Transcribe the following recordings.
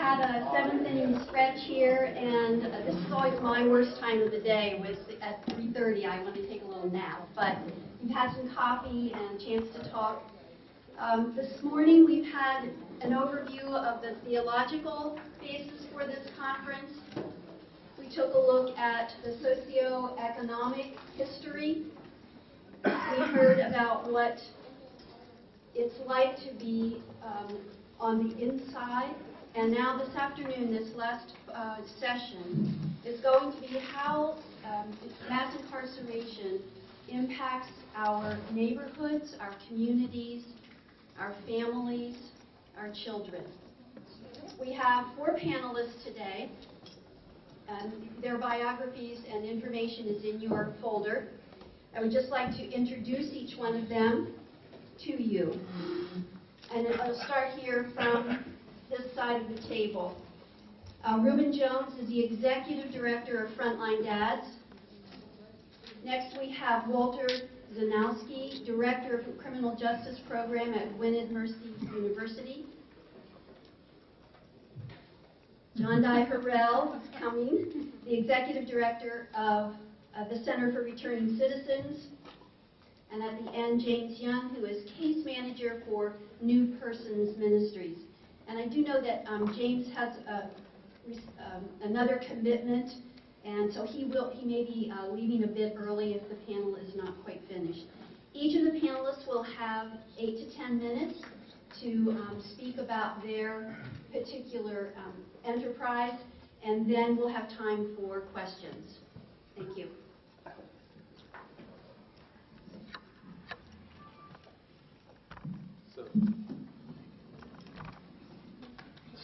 had a 7th inning stretch here, and this is always my worst time of the day. Was at 3:30. I want to take a little nap, but we've had some coffee and a chance to talk. This morning we've had an overview of the theological basis for this conference. We took a look at the socioeconomic history. We heard about what it's like to be on the inside. And now this afternoon, this last session, is going to be how mass incarceration impacts our neighborhoods, our communities, our families, our children. We have 4 panelists today, and their biographies and information is in your folder. I would just like to introduce each one of them to you. And I'll start here from this side of the table. Reuben Jones is the Executive Director of Frontline Dads. Next we have Walter Zdunowski, Director of the Criminal Justice Program at Gwynedd Mercy University. Jondhi Harrell is coming, the Executive Director of the Center for Returning Citizens. And at the end, James Young, who is Case Manager for Person Ministries. And I do know that James has another commitment, and so he may be leaving a bit early if the panel is not quite finished. Each of the panelists will have 8 to 10 minutes to speak about their particular enterprise, and then we'll have time for questions. Thank you.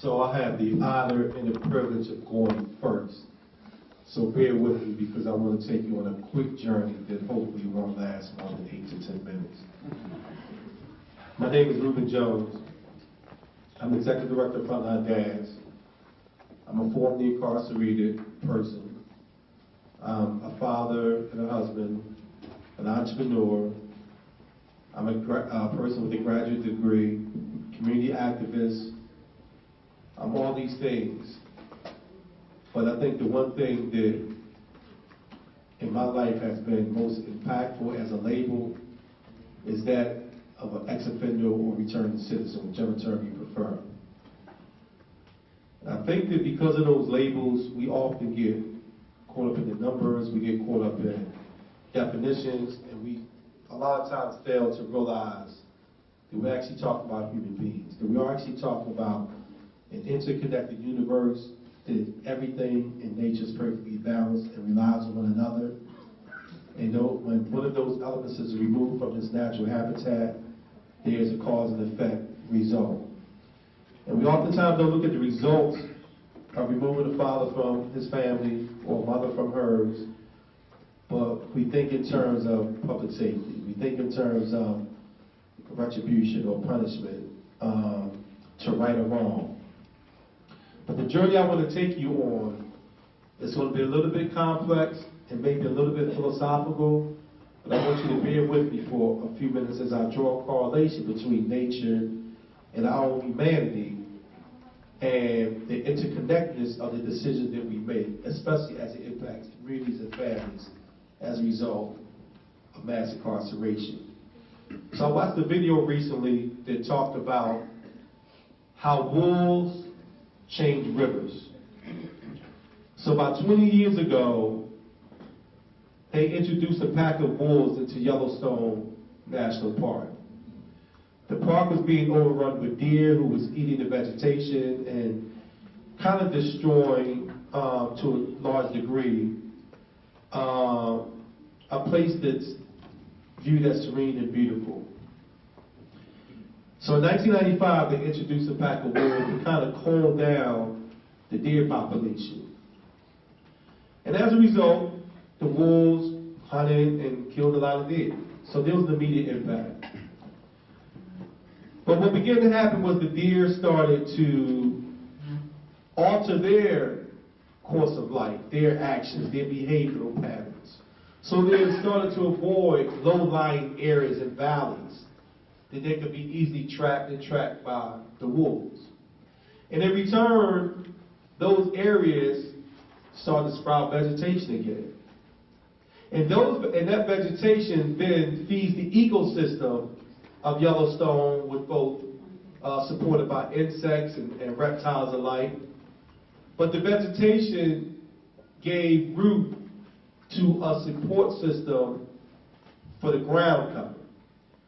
So I have the honor and the privilege of going first. So bear with me because I want to take you on a quick journey that hopefully won't last more than 8 to 10 minutes. My name is Reuben Jones. I'm the Executive Director of Frontline Dads. I'm a formerly incarcerated person. I'm a father and a husband, an entrepreneur. I'm a person with a graduate degree, community activist. I'm all these things. But I think the one thing that in my life has been most impactful as a label is that of an ex-offender or returning citizen, whichever term you prefer. And I think that because of those labels, we often get caught up in the numbers, we get caught up in definitions, and we a lot of times fail to realize that we're actually talking about human beings, that we are actually talking about an interconnected universe, that everything in nature is perfectly balanced and relies on one another. And when one of those elements is removed from its natural habitat, there is a cause and effect result. And we oftentimes don't look at the results of removing the father from his family or mother from hers, but we think in terms of public safety. We think in terms of retribution or punishment to right or wrong. But the journey I want to take you on is going to be a little bit complex and maybe a little bit philosophical, but I want you to bear with me for a few minutes as I draw a correlation between nature and our own humanity and the interconnectedness of the decisions that we make, especially as it impacts communities and families as a result of mass incarceration. So I watched a video recently that talked about how wolves change rivers. So about 20 years ago, they introduced a pack of wolves into Yellowstone National Park. The park was being overrun with deer who was eating the vegetation and kind of destroying, to a large degree, a place that's viewed as serene and beautiful. So in 1995, they introduced a pack of wolves to kind of calm down the deer population. And as a result, the wolves hunted and killed a lot of deer. So there was an immediate impact. But what began to happen was the deer started to alter their course of life, their actions, their behavioral patterns. So they started to avoid low-lying areas and valleys that they could be easily tracked and tracked by the wolves. And in return, those areas start to sprout vegetation again. And that vegetation then feeds the ecosystem of Yellowstone, with both supported by insects and reptiles alike. But the vegetation gave root to a support system for the ground cover.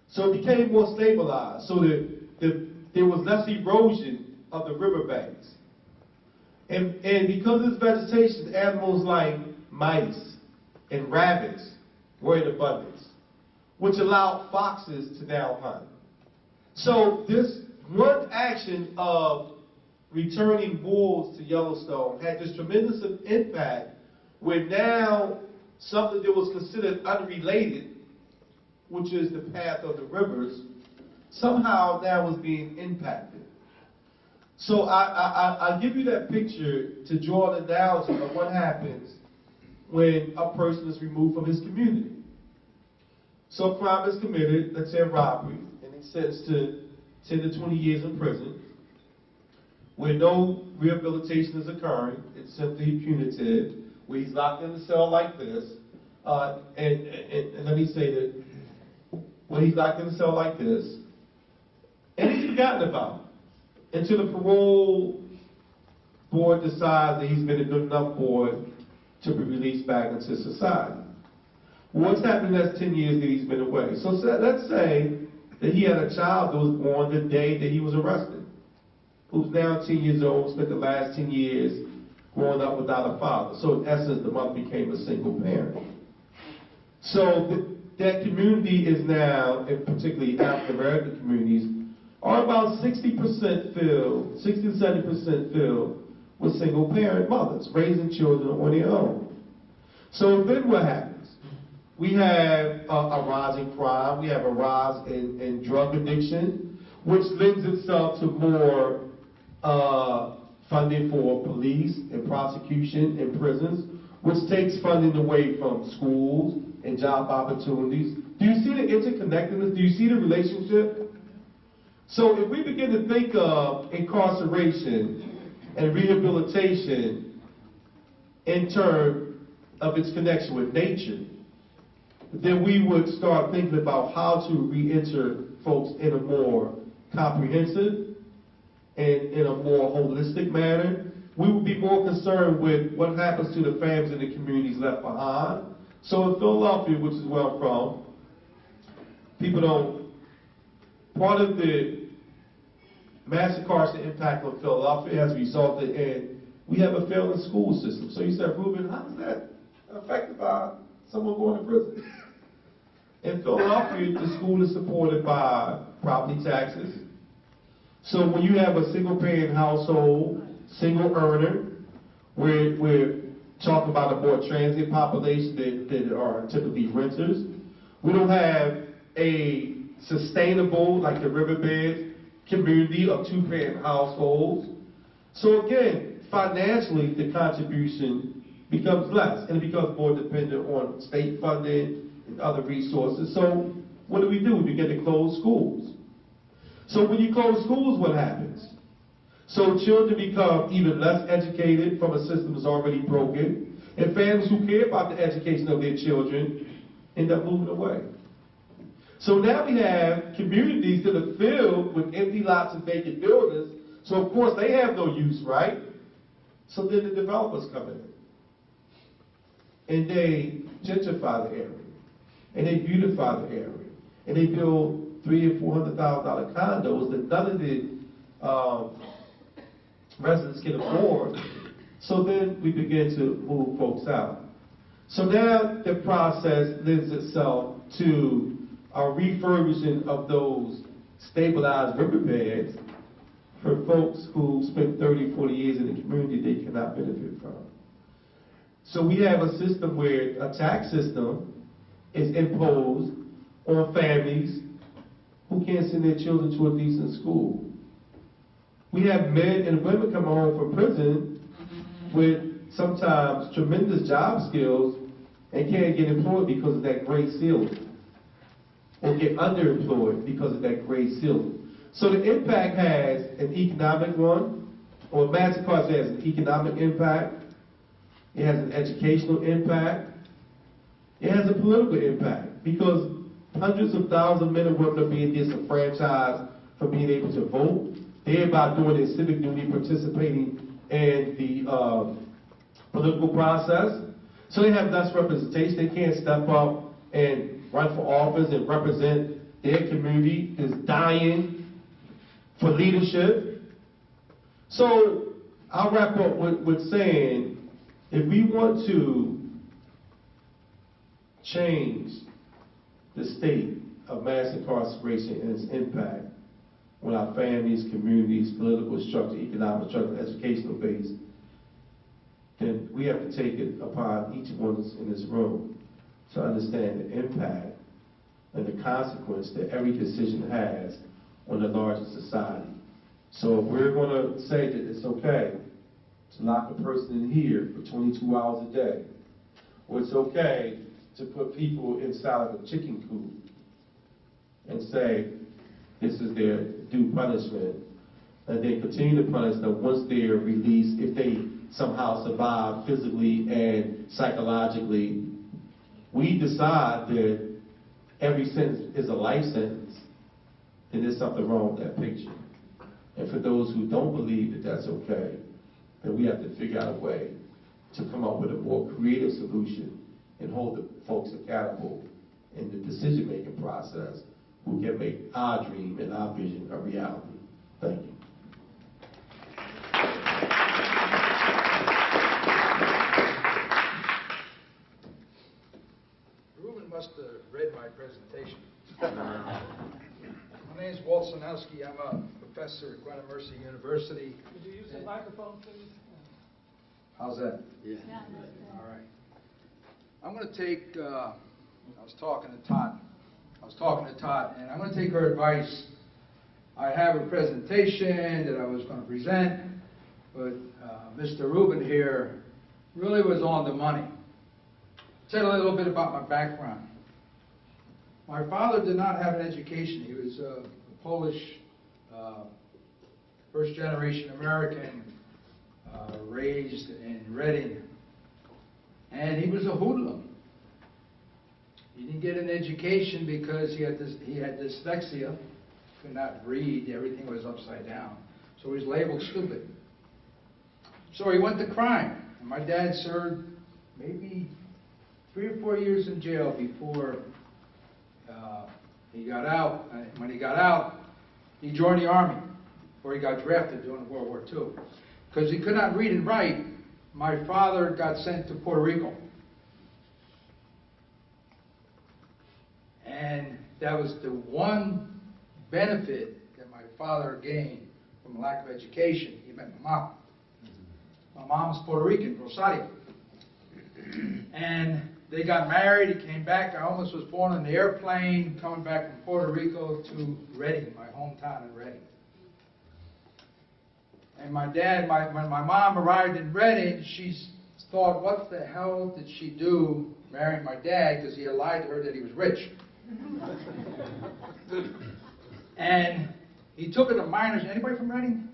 So it became more stabilized, so that there was less erosion of the riverbanks. And because of this vegetation, animals like mice and rabbits were in abundance, which allowed foxes to now hunt. So this one action of returning wolves to Yellowstone had this tremendous impact, where now something that was considered unrelated, which is the path of the rivers, somehow now was being impacted. So I give you that picture to draw an analogy of what happens when a person is removed from his community. So a crime is committed, let's say a robbery, and it's sentenced to 10 to 20 years in prison, where no rehabilitation is occurring. It's simply punitive, where he's locked in a cell like this. And let me say that, where he's locked in a cell like this, and he's forgotten about, until the parole board decides that he's been a good enough boy to be released back into society. What's happened in that 10 years that he's been away? So let's say that he had a child that was born the day that he was arrested, who's now 10 years old, spent the last 10 years growing up without a father. So in essence, the mother became a single parent. So that community is now, and particularly African American communities, are about 60% filled, 60 to 70% filled with single parent mothers raising children on their own. So then what happens? We have a rise in crime, we have a rise in drug addiction, which lends itself to more funding for police and prosecution and prisons, which takes funding away from schools and job opportunities. Do you see the interconnectedness? Do you see the relationship? So if we begin to think of incarceration and rehabilitation in terms of its connection with nature, then we would start thinking about how to re-enter folks in a more comprehensive and in a more holistic manner. We would be more concerned with what happens to the families and the communities left behind. So in Philadelphia, which is where I'm from, part of the mass incarceration impact on Philadelphia has resulted in, we have a failing school system. So you said, Reuben, how is that affected by someone going to prison? In Philadelphia, the school is supported by property taxes. So when you have a single parent household, single earner, we're talking about a more transient population that are typically renters. We don't have a sustainable, like the riverbed community of two-parent households. So again, financially, the contribution becomes less, and it becomes more dependent on state funding and other resources. So what do? We begin to close schools. So when you close schools, what happens? So children become even less educated from a system that's already broken, and families who care about the education of their children end up moving away. So now we have communities that are filled with empty lots and vacant buildings, so of course they have no use, right? So then the developers come in, and they gentrify the area, and they beautify the area, and they build $300,000 and $400,000 condos that none of the residents can afford. So then we begin to move folks out. So now the process lends itself to a refurbishing of those stabilized riverbeds for folks who spent 30, 40 years in the community they cannot benefit from. So we have a system where a tax system is imposed on families who can't send their children to a decent school. We have men and women coming home from prison with sometimes tremendous job skills and can't get employed because of that gray ceiling, or get underemployed because of that gray ceiling. So the impact has an economic one, Well, Mass Incarceration has an economic impact, it has an educational impact, it has a political impact, because hundreds of thousands of men and women are being disenfranchised from being able to vote, thereby doing their civic duty, participating in the political process. So they have less representation. They can't step up and run for office and represent their community that's dying for leadership. So I'll wrap up with saying, if we want to change the state of mass incarceration and its impact on our families, communities, political structure, economic structure, educational base, then we have to take it upon each one of us in this room to understand the impact and the consequence that every decision has on the larger society. So if we're going to say that it's okay to lock a person in here for 22 hours a day, or it's okay to put people inside of a chicken coop and say this is their due punishment, and then continue to punish them once they're released, if they somehow survive physically and psychologically, we decide that every sentence is a life sentence, then there's something wrong with that picture. And for those who don't believe that that's okay, then we have to figure out a way to come up with a more creative solution and hold the folks accountable in the decision-making process who can make our dream and our vision a reality. Thank you. Reuben must have read my presentation. My name is Walter Zdunowski. I'm a professor at Gwynedd Mercy University. Could you use the microphone, please? How's that? Yeah. All right. I'm going to take, I was talking to Todd, and I'm going to take her advice. I have a presentation that I was going to present, but Mr. Reuben here really was on the money. Tell a little bit about my background. My father did not have an education. He was a Polish, first-generation American, raised in Reading, and he was a hoodlum. He didn't get an education because he had dyslexia, could not read, everything was upside down. So he was labeled stupid. So he went to crime. And my dad served maybe 3 or 4 years in jail before he got out. And when he got out, he joined the Army, or he got drafted during World War II. Because he could not read and write, my father got sent to Puerto Rico. And that was the one benefit that my father gained from a lack of education. He met my mom. My mom's Puerto Rican, Rosario. And they got married, he came back. I almost was born on the airplane coming back from Puerto Rico to Reading, my hometown in Reading. And my dad, when my mom arrived in Reading, she thought, what the hell did she do marrying my dad, because he had lied to her that he was rich. And he took her to Miners. Anybody from Reading?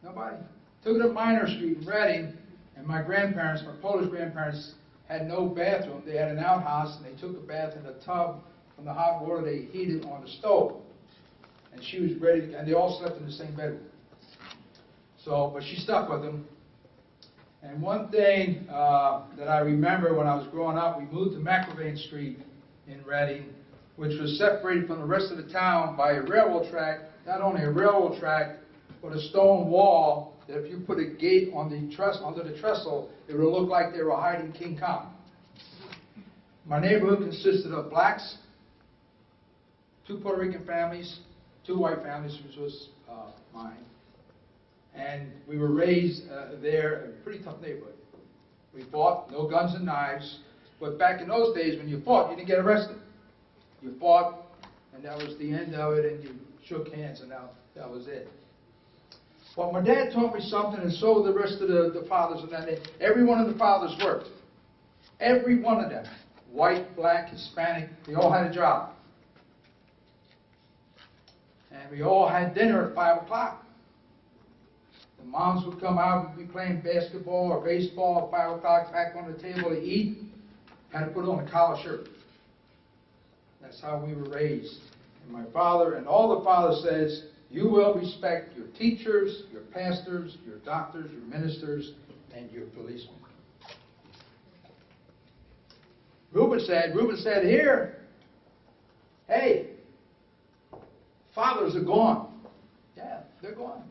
Nobody? Took her to Miner Street in Reading, and my grandparents, my Polish grandparents, had no bathroom. They had an outhouse, and they took a bath in a tub from the hot water they heated on the stove. And she was ready, and they all slept in the same bedroom. So, but she stuck with him. And one thing that I remember when I was growing up, we moved to McIlvain Street in Reading, which was separated from the rest of the town by a railroad track. Not only a railroad track, but a stone wall that if you put a gate on the under the trestle, it would look like they were hiding King Kong. My neighborhood consisted of blacks, 2 Puerto Rican families, 2 white families, which was mine. And we were raised there, a pretty tough neighborhood. We fought, no guns and knives, but back in those days when you fought, you didn't get arrested. You fought, and that was the end of it, and you shook hands, and that was it. Well, my dad taught me something, and so the rest of the fathers, and that every one of the fathers worked. Every one of them, white, black, Hispanic, they all had a job. And we all had dinner at 5 o'clock. The moms would come out, we'd be playing basketball or baseball at 5 o'clock, back on the table to eat, had to put on a collar shirt. That's how we were raised. And my father and all the fathers says, you will respect your teachers, your pastors, your doctors, your ministers, and your policemen. Reuben said here, hey, fathers are gone. Yeah, they're gone.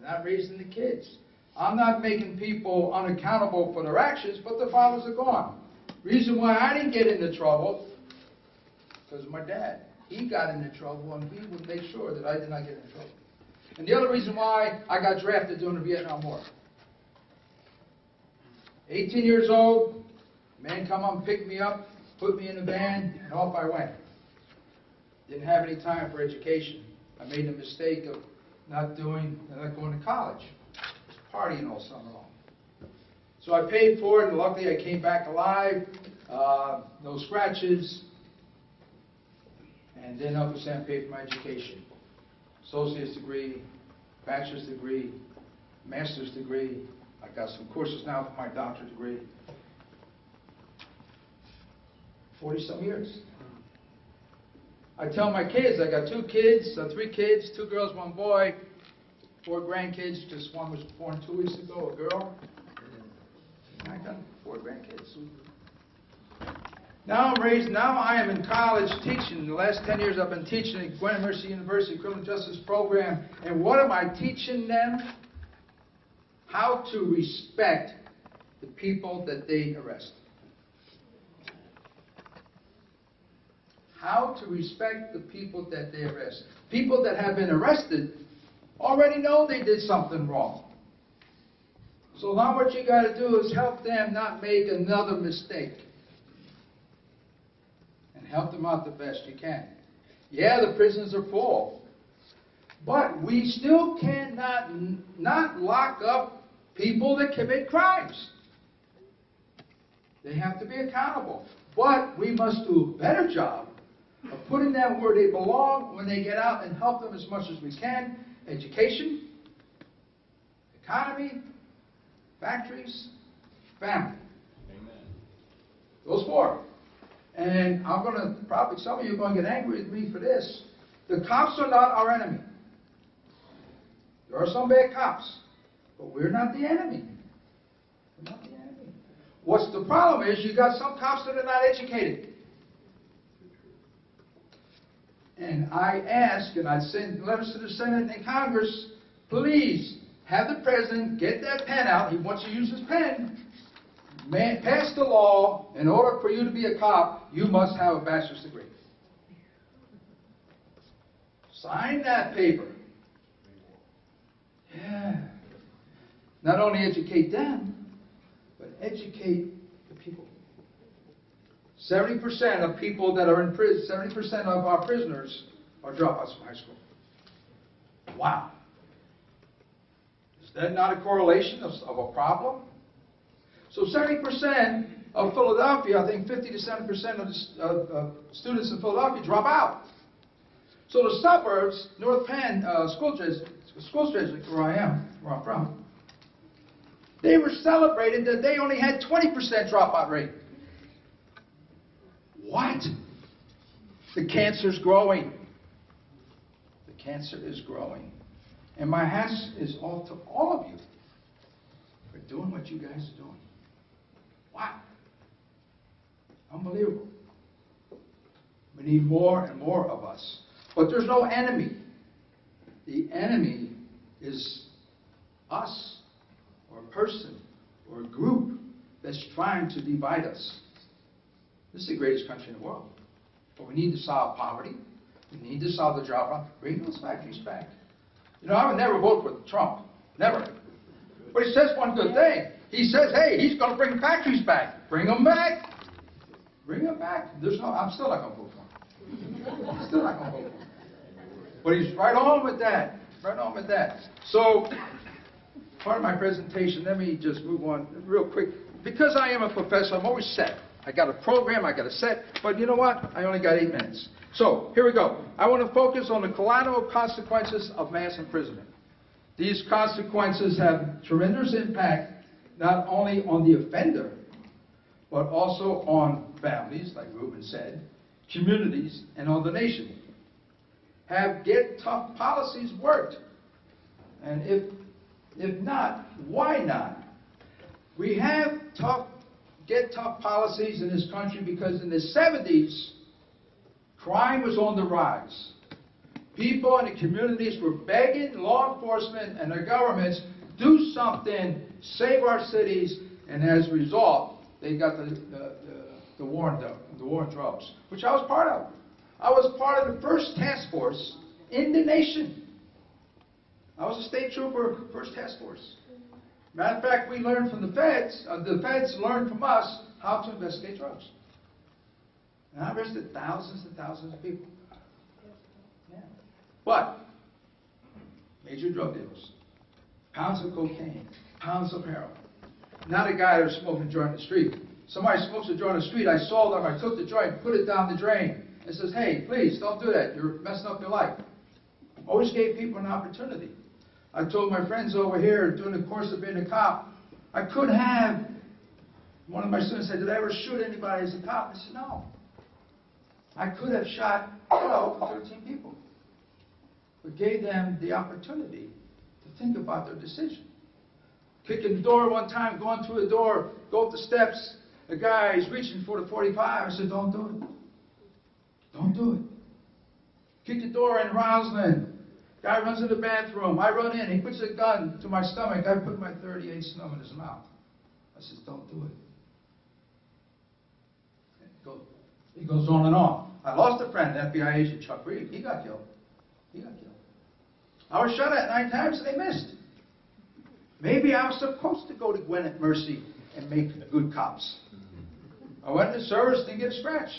They're not raising the kids. I'm not making people unaccountable for their actions, but the fathers are gone. Reason why I didn't get into trouble, because of my dad. He got into trouble, and he would make sure that I did not get into trouble. And the other reason why I got drafted during the Vietnam War. 18 years old, a man come up and picked me up, put me in a van, and off I went. Didn't have any time for education. I made the mistake of not going to college. Partying all summer long. So I paid for it, and luckily I came back alive, no scratches, and then Uncle Sam paid for my education. Associate's degree, bachelor's degree, master's degree. I got some courses now for my doctorate degree. 40-some years. I tell my kids, I got 3 kids, 2 girls, 1 boy, 4 grandkids, just one was born 2 weeks ago, a girl. I got 4 grandkids. Now I am in college teaching. The last 10 years I've been teaching at Gwynedd Mercy University Criminal Justice Program. And what am I teaching them? How to respect the people that they arrest. How to respect the people that they arrest. People that have been arrested already know they did something wrong. So now what you got to do is help them not make another mistake. And help them out the best you can. Yeah, the prisons are full. But we still cannot not lock up people that commit crimes. They have to be accountable. But we must do a better job of putting them where they belong when they get out and help them as much as we can. Education, economy, factories, family. Amen. Those 4. And I'm going to, probably some of you are going to get angry with me for this. The cops are not our enemy. There are some bad cops, but we're not the enemy. We're not the enemy. What's the problem is you got some cops that are not educated. And I ask, and I send letters to the Senate and Congress, please have the president get that pen out. He wants to use his pen. Pass the law. In order for you to be a cop, you must have a bachelor's degree. Sign that paper. Yeah. Not only educate them, but educate the people. 70% of people that are in prison, 70% of our prisoners are dropouts from high school. Wow. Is that not a correlation of a problem? So 70% of Philadelphia, I think 50 to 70% of students in Philadelphia drop out. So the suburbs, North Penn school district where I'm from, they were celebrated that they only had 20% dropout rate. What? The cancer's growing. The cancer is growing. And my hat is off to all of you for doing what you guys are doing. Wow. Unbelievable. We need more and more of us. But there's no enemy. The enemy is us, or a person, or a group that's trying to divide us. This is the greatest country in the world. But we need to solve poverty. We need to solve the job problem. Bring those factories back. You know, I would never vote for Trump. Never. But he says one good thing. He says, hey, he's going to bring factories back. Bring them back. Bring them back. I'm still not going to vote for him. I'm still not going to vote for him. But he's right on with that. Right on with that. So, part of my presentation, let me just move on real quick. Because I am a professor, I'm always set. I got a program, I got a set, but you know what? I only got 8 minutes. So, here we go. I want to focus on the collateral consequences of mass imprisonment. These consequences have tremendous impact not only on the offender, but also on families, like Reuben said, communities, and on the nation. Have Get Tough policies worked? And if not, why not? We have Get Tough policies in this country because in the 70s, crime was on the rise. People in the communities were begging law enforcement and their governments, do something, save our cities, and as a result, they got the war on drugs, which I was part of. I was part of the first task force in the nation. I was a state trooper, first task force. Matter of fact, we learned from the feds learned from us how to investigate drugs. And I arrested thousands and thousands of people. Yeah. But, major drug dealers, pounds of cocaine, pounds of heroin. Not a guy that was smoking a joint in the street. Somebody smokes a joint in the street, I saw them, I took the joint, put it down the drain, and says, hey, please, don't do that, you're messing up your life. Always gave people an opportunity. I told my friends over here, during the course of being a cop, I could have, one of my students said, did I ever shoot anybody as a cop? I said, no. I could have shot 12 or 13 people, but gave them the opportunity to think about their decision. Kicking the door one time, going through the door, go up the steps, the guy is reaching for the 45. I said, don't do it. Don't do it. Kick the door in Roslyn. Guy runs in the bathroom. I run in. He puts a gun to my stomach. I put my .38 snub in his mouth. I said, don't do it. It goes on and on. I lost a friend, an FBI agent, Chuck Reed. He got killed. He got killed. I was shot at 9 times and they missed. Maybe I was supposed to go to Gwynedd Mercy and make good cops. I went to service, didn't get a scratch.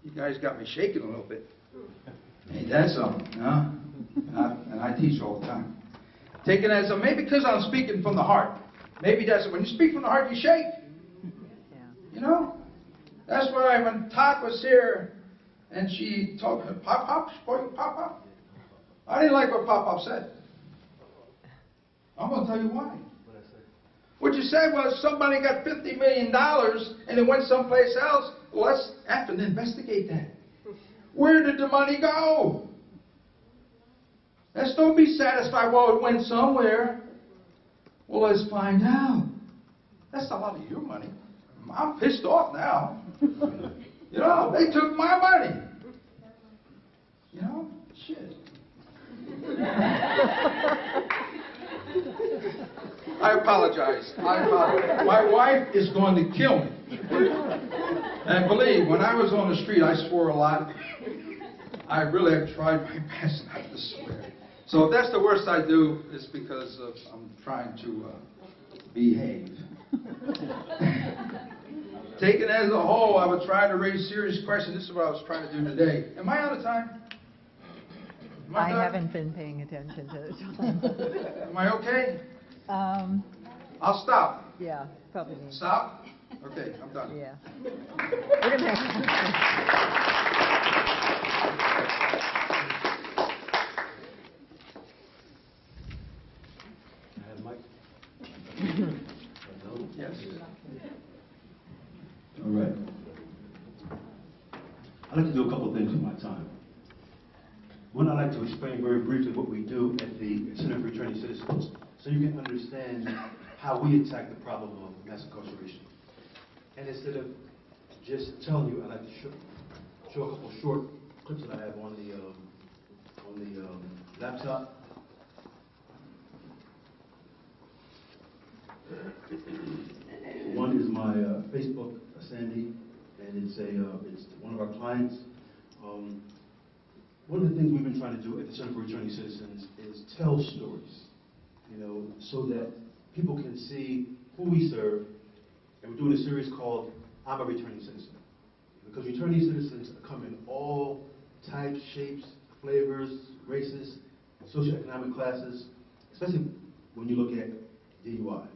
You guys got me shaking a little bit. Ain't that something, huh? And I teach all the time. Take it as a, maybe because I'm speaking from the heart. Maybe that's, when you speak from the heart, you shake. You know? That's why when Todd was here, and she told me, Pop, Pop. I didn't like what Pop said. I'm going to tell you why. What you said was somebody got $50 million and it went someplace else. Well, let's have to investigate that. Where did the money go? Let's don't be satisfied, well, it went somewhere. Well, let's find out. That's a lot of your money. I'm pissed off now. You know, they took my money. You know, shit. I apologize. My wife is going to kill me. And believe, when I was on the street, I swore a lot. I really have tried my best not to swear. So if that's the worst I do, it's because I'm trying to behave. Taken as a whole, I would try to raise serious questions. This is what I was trying to do today. Am I out of time? I haven't been paying attention to the time. Am I okay? I'll stop. Yeah, probably. Stop? Okay, I'm done. Yeah. We're gonna have Yes. All right. I'd like to do a couple of things with my time. One, I'd like to explain very briefly what we do at the Center for Returning Citizens, so you can understand how we attack the problem of mass incarceration. And instead of just telling you, I'd like to show a couple short clips that I have on the laptop. One is my Facebook, Sandy, and it's one of our clients. One of the things we've been trying to do at the Center for Returning Citizens is tell stories, you know, so that people can see who we serve. And we're doing a series called I'm a Returning Citizen. Because returning citizens come in all types, shapes, flavors, races, socioeconomic classes, especially when you look at DUI.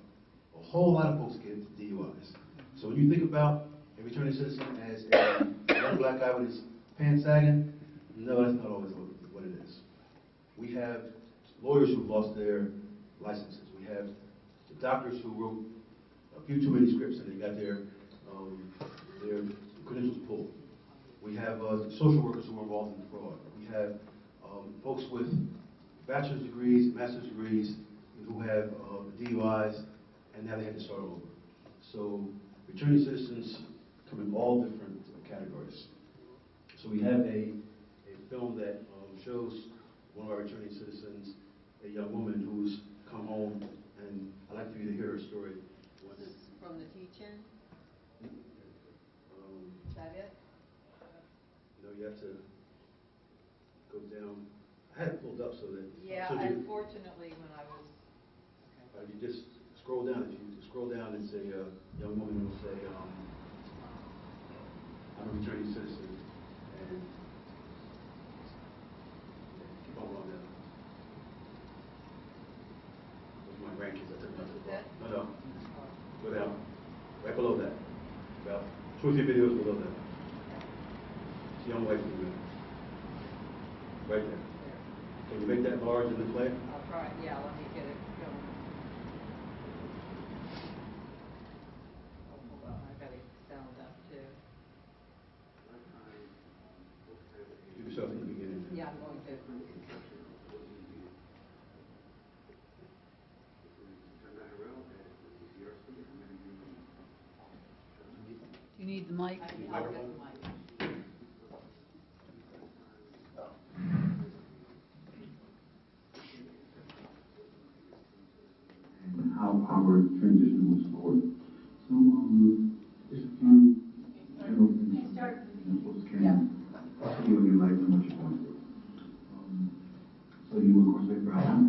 A whole lot of folks get DUIs. So when you think about a returning citizen as a young black guy with his pants sagging, No, that's not always what it is. We have lawyers who've lost their licenses. We have the doctors who wrote a few too many scripts and they got their credentials pulled. We have social workers who are involved in fraud. We have folks with bachelor's degrees, master's degrees, who have DUIs, and now they had to start over. So returning citizens come in all different categories. So we have a film that shows one of our returning citizens, a young woman who's come home, and I'd like for you to hear her story. This is from the teacher? Is that it? You know, you have to go down. I had it pulled up so that. Yeah, so unfortunately, when I was. You just scroll down. If you scroll down, it's a young woman who will say, I'm a returning citizen, and keep on going down. Those are my grandkids. I took them to the park. No. Go down. Right below that. About 2 or 3 videos below that. It's a young white female. Right there. Can you make that large in the play? I'll try, yeah, let me get it going. Oh, hold on, I gotta sound up too. Give yourself in the beginning. Yeah, I'm going to. Do you need the mic? I'll get the mic. And how our transition moves forward. So, just a few general things that folks can see in your life and what you're going through. So you were incarcerated for how long?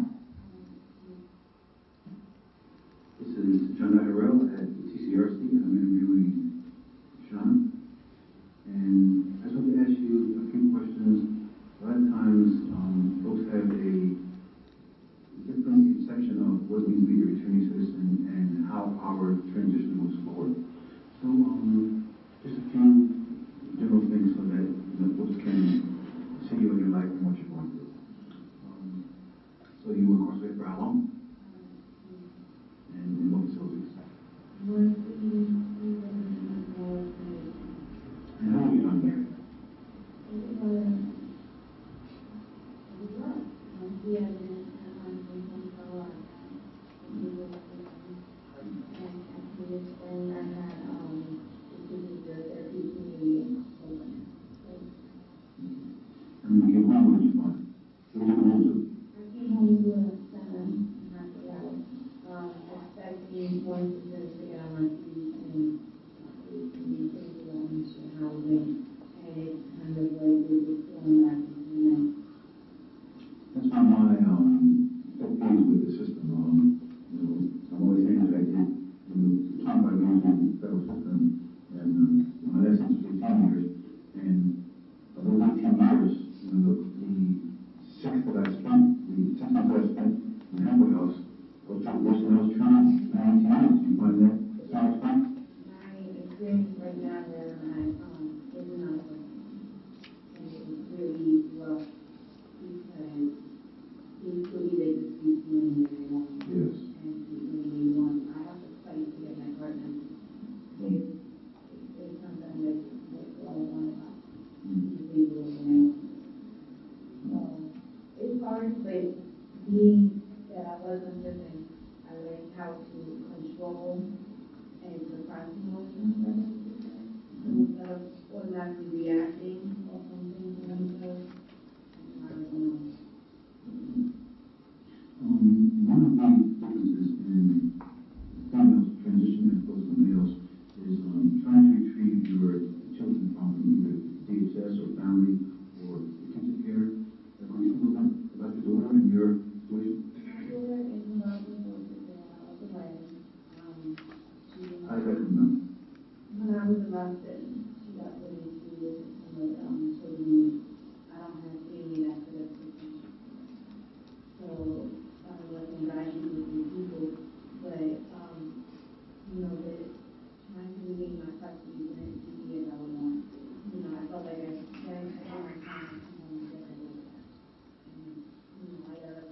This is Jondhi Harrell at the TCRC, and I'm interviewing Sean. And I just want to ask you a few questions. A lot of times, folks have a different conception of what it means to be a returning citizen and how our transition moves forward. So, just a few general things so that folks can see you in your life and what you're going through. So you were incarcerated for how long? And in what facilities? And how long have you done there? And when you came home, what did you find? What did you come home to? Expecting one to get on my feet and take belongings to housing, and it's kind of like we're just going back into that. That's not my pet peeve with the system. I'm always saying that I did 25 years in the federal system, and my last sentence was 18 years. And of those 18 years, the 6 that I spent, the 6 months that I spent in the halfway house, I was trying 19 years. Do you find that sounds fun? My experience right now where I'm at is not and it's really rough because basically they just keep doing what they want. Yes. And keep doing what they want. I have to fight to get my partner. It's something that's all I want about these people around. So it's hard, but being that I wasn't living, I learned how to control and suppress emotions better. So instead of automatically reacting or something to themselves, I don't know. One of the differences in females transition as opposed to males is trying to retrieve your children from either DHS or family or intensive care. Can you tell us about your daughter and your situation? How did that come down? When I was arrested, she got put into some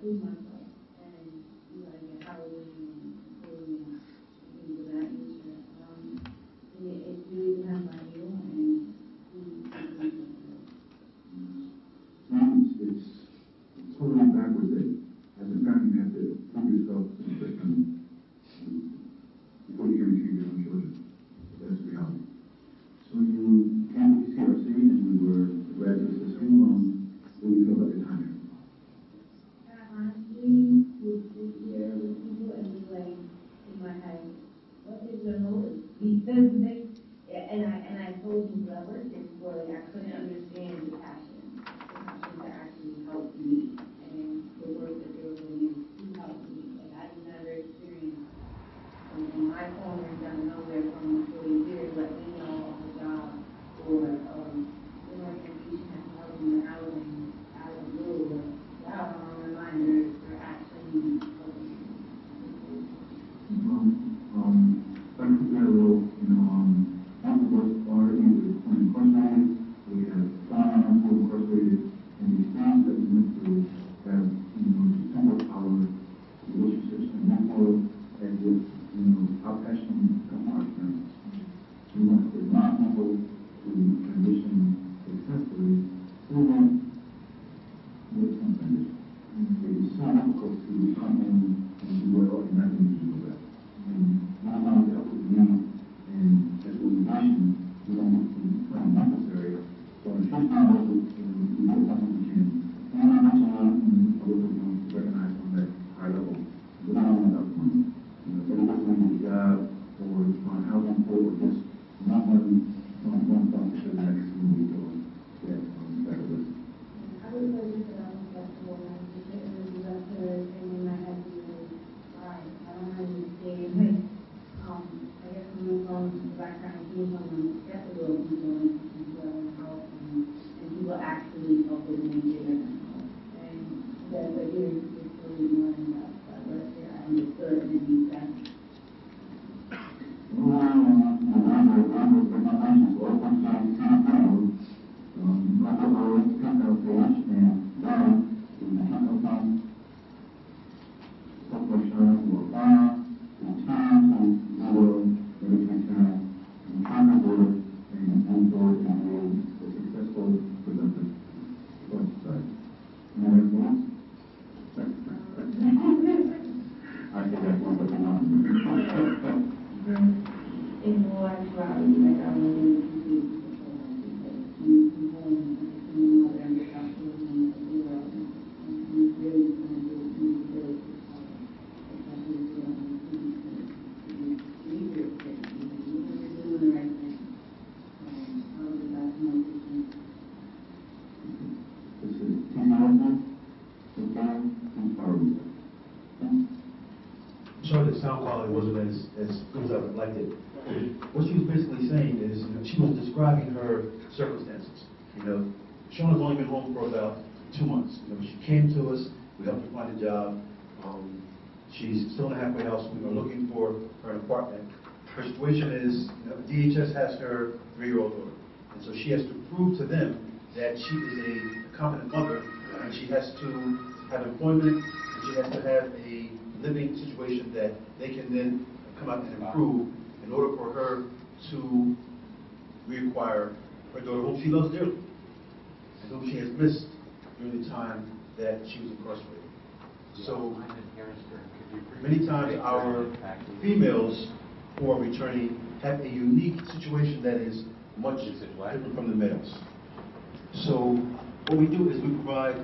2 months old, and you gotta get housing and food and things of that nature. It really depends on you and who It's totally backwards that as a parent you have to prove yourself to the system before you can retrieve your own children. That's the reality. So you came to CRC and you were a graduate system. What do you feel about your time here? I honestly would sit here with people and be like, in my head, what is your motive? Because and I told you that I worked there before, like I couldn't understand the passion that actually helped me and the work that they were doing to help me. Like I never experienced in my corner down nowhere from 40 years, let me know of a job or an organization that can help me with housing out of the blue. Wow, I'm a reminder for actually helping me. Thank you very little, half of us are either incarcerated, we have someone who incarcerated, and the experience that we went through have, temper our relationships and mentor as if, our passion from our experience. We want to remind people to transition successfully through them with some transition. It is so difficult to come in and do well and not going to do well. And not only help with me, and as an organization, we don't want to be unnecessary. So in the first time, we do something we can. And I'm also recognize on that high level. We're not only about money. Everybody's doing a job or on housing or just not money on one thought to the next when we go that better list. I was really good on the festival, and I was really up to it, and then I had to do it. Right, I don't understand. Like, I guess coming from the background of being someone skeptical of people and help, and people actually help with me give them help. And but you're really more than that. But I understood and then you said. In more actuality, like I really appreciate you home and mother and your household and you really going to do really especially if you don't leave your kids. You're doing the right thing. I would just ask more questions. This is Tim Sorry the sound quality wasn't as good as I would like it. What she was basically saying is, she was describing her circumstances. Shauna's only been home for about 2 months. She came to us, we helped her find a job. She's still in a halfway house. We were looking for her an apartment. Her situation is, DHS has her 3-year-old daughter. And so she has to prove to them that she is a competent mother, and she has to have employment, and she has to have a living situation that they can then come out and improve in order for her to reacquire her daughter, whom she loves dearly, and whom she has missed during the time that she was incarcerated. So many times our females who are returning have a unique situation that is much different from the males. So what we do is we provide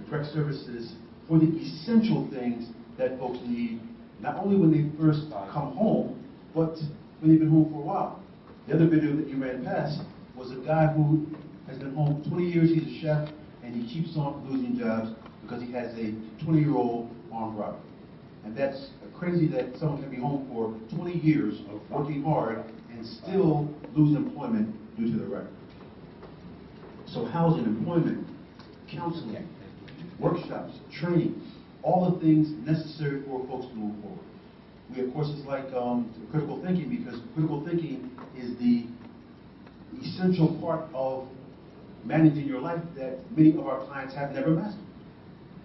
direct services for the essential things that folks need, not only when they first come home, but when they've been home for a while. The other video that you ran past was a guy who has been home 20 years, he's a chef, and he keeps on losing jobs because he has a 20-year-old armed robber. And that's crazy that someone can be home for 20 years working hard and still lose employment due to the record. So housing, employment, counseling, workshops, training, all the things necessary for folks to move forward. We, of course, it's like critical thinking, because critical thinking is the essential part of managing your life that many of our clients have never mastered.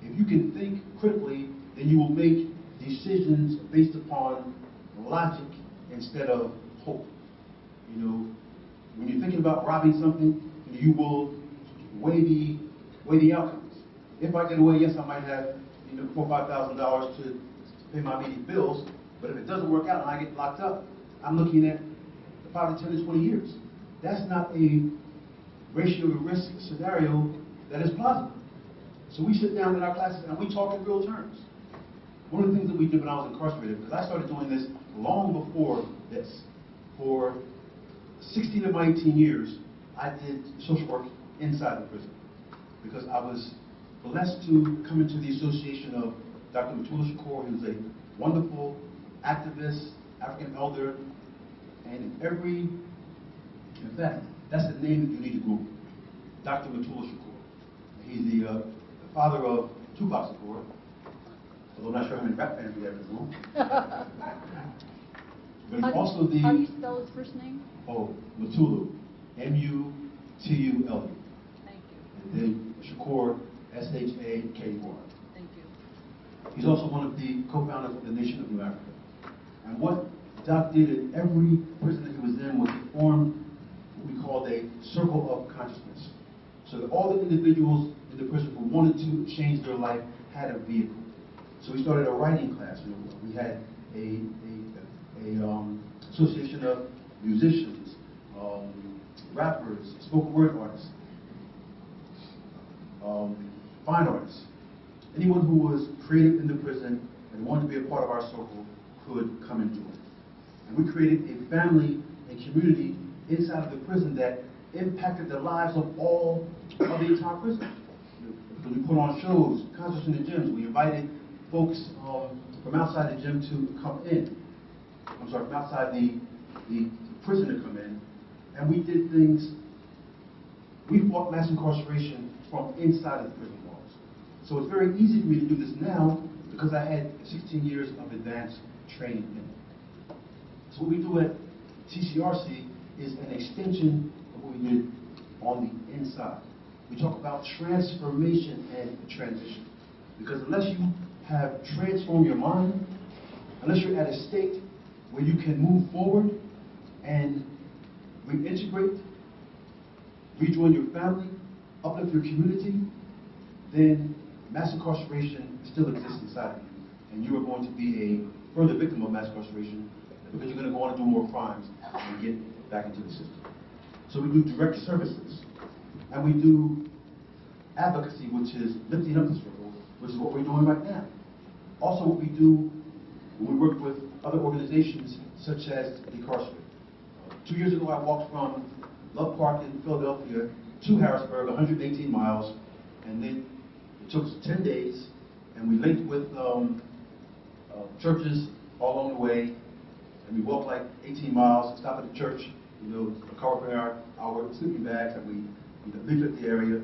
If If you can think critically, then you will make decisions based upon logic instead of hope. You know, when you're thinking about robbing something, you will weigh the outcomes. If I get away, yes, I might have $4,000 or $5,000 to pay my immediate bills, but if it doesn't work out and I get locked up, I'm looking at 5 to 10 to 20 years. That's not a ratio to risk scenario that is plausible. So we sit down in our classes and we talk in real terms. One of the things that we did when I was incarcerated, because I started doing this long before this. For 16 of my 18 years, I did social work inside the prison because I was blessed to come into the association of Dr. Matula Shakur, who's a wonderful activist, African elder, and in fact, that's the name that you need to Google, Dr. Matula Shakur. He's the father of Tupac Shakur, although I'm not sure how many rap fans we have in the room. But he's also the... How do you spell his first name? Oh, Matulu, M-U-T-U-L-U. Thank you. And then Shakur, S-H-A-K-U-R. Thank you. He's also one of the co-founders of the Nation of New Africa. And what Doc did in every prison that he was in was he formed what we called a circle of consciousness. So that all the individuals in the prison who wanted to change their life had a vehicle. So we started a writing class. We had a association of musicians, rappers, spoken word artists, fine artists. Anyone who was creative in the prison and wanted to be a part of our circle could come and join. And we created a family and community inside of the prison that impacted the lives of all of the entire prison. Because we put on shows, concerts in the gyms. We invited folks from outside the gym to come in. I'm sorry, from outside the prison to come in. And we did things, we fought mass incarceration from inside of the prison walls. So it's very easy for me to do this now because I had 16 years of advanced training in it. So what we do at TCRC is an extension of what we did on the inside. We talk about transformation and transition. Because unless you have transformed your mind, unless you're at a state where you can move forward and reintegrate, rejoin your family, uplift your community, then mass incarceration still exists inside of you. And you are going to be a further victim of mass incarceration because you're going to go on and do more crimes and get back into the system. So we do direct services. And we do advocacy, which is lifting up the struggle, which is what we're doing right now. Also what we do when we work with other organizations such as the incarcerated. 2 years ago I walked from Love Park in Philadelphia to Harrisburg, 118 miles, and then it took us 10 days, and we linked with churches all along the way, and we walked like 18 miles, stopped at the church, covering our sleeping bags, and we leaflet the area.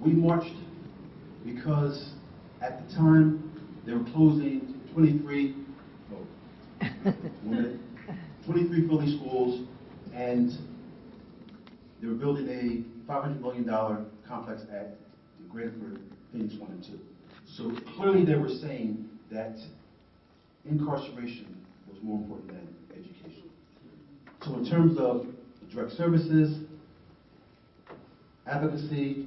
We marched because at the time they were closing 23 Philly schools, and they were building a $500 million complex at the Greater Phoenix 1 and 2. So clearly they were saying that incarceration was more important than education. So in terms of direct services, advocacy,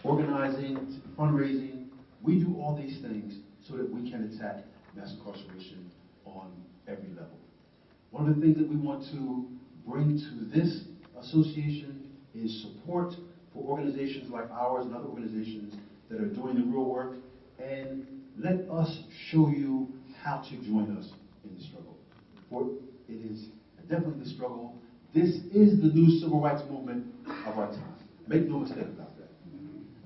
organizing, fundraising, we do all these things so that we can attack mass incarceration on every level. One of the things that we want to bring to this association is support for organizations like ours and other organizations that are doing the real work, and let us show you how to join us in the struggle. For it is definitely the struggle. This is the new civil rights movement of our time. Make no mistake about that.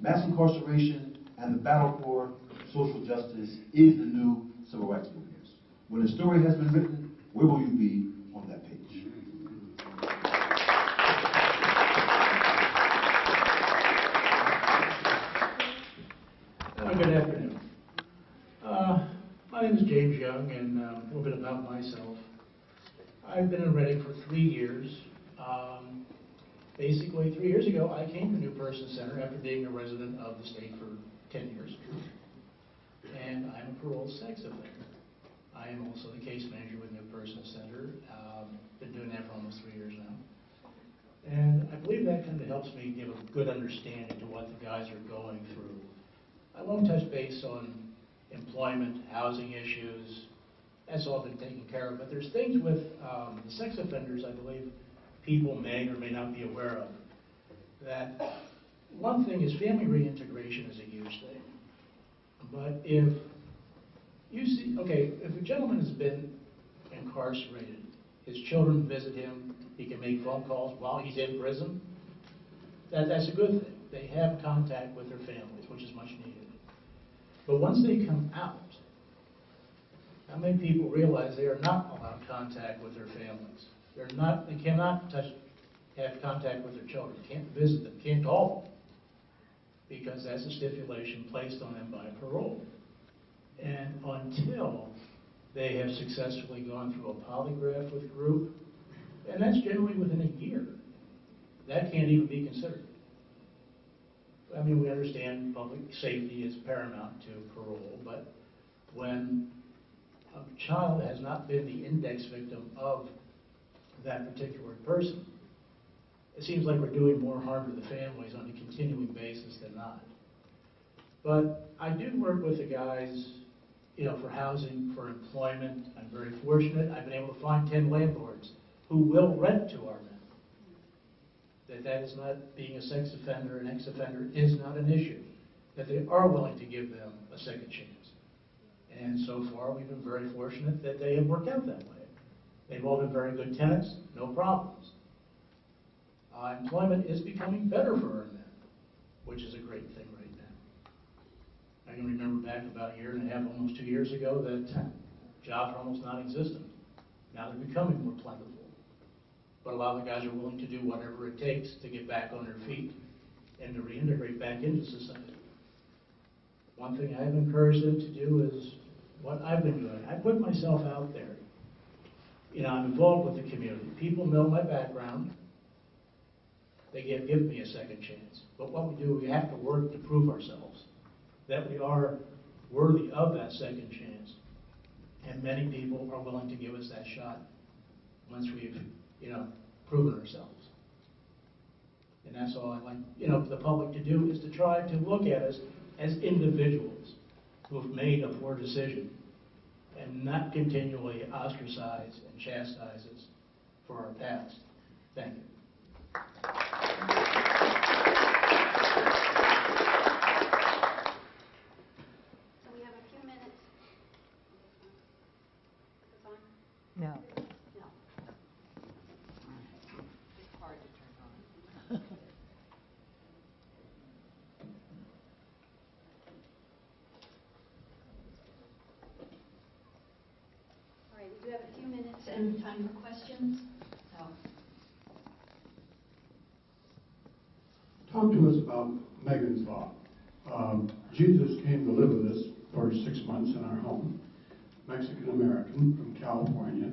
Mass incarceration and the battle for social justice is the new civil rights movement. When a story has been written, where will you be on that page? Good afternoon. My name is James Young, and a little bit about myself. I've been in Reading for 3 years. Basically, 3 years ago, I came to New Person Center after being a resident of the state for 10 years. parole sex offender. I am also the case manager with New Person Center. Been doing that for almost 3 years now. And I believe that kind of helps me give a good understanding to what the guys are going through. I won't touch base on employment, housing issues. That's all been taken care of. But there's things with the sex offenders I believe people may or may not be aware of. That one thing is family reintegration is a huge thing. But if you see, okay, if a gentleman has been incarcerated, his children visit him, he can make phone calls while he's in prison, that's a good thing. They have contact with their families, which is much needed. But once they come out, how many people realize they are not allowed contact with their families? They cannot have contact with their children, can't visit them, can't call them, because that's a stipulation placed on them by parole. And until they have successfully gone through a polygraph with group, and that's generally within a year, that can't even be considered. I mean, we understand public safety is paramount to parole, but when a child has not been the index victim of that particular person, it seems like we're doing more harm to the families on a continuing basis than not. But I do work with the guys, you know, for housing, for employment. I'm very fortunate. I've been able to find 10 landlords who will rent to our men. That is not, being a sex offender, an ex-offender, is not an issue. That they are willing to give them a second chance. And so far, we've been very fortunate that they have worked out that way. They've all been very good tenants, no problems. Employment is becoming better for our men, which is a great thing right now. I can remember back about a year and a half, almost 2 years ago, that jobs are almost non-existent. Now they're becoming more plentiful. But a lot of the guys are willing to do whatever it takes to get back on their feet and to reintegrate back into society. One thing I've encouraged them to do is what I've been doing. I put myself out there. You know, I'm involved with the community. People know my background. They give me a second chance. But what we do, we have to work to prove ourselves, that we are worthy of that second chance. And many people are willing to give us that shot once we've, you know, proven ourselves. And that's all I'd like, you know, the public to do, is to try to look at us as individuals who have made a poor decision and not continually ostracize and chastise us for our past. Thank you. So we have a few minutes. Is this on? No. No. It's hard to turn on. All right, we do have a few minutes and time for questions. So. Talk to us about Megan's Law. Jesus came to live with us for 6 months in our home. Mexican-American from California.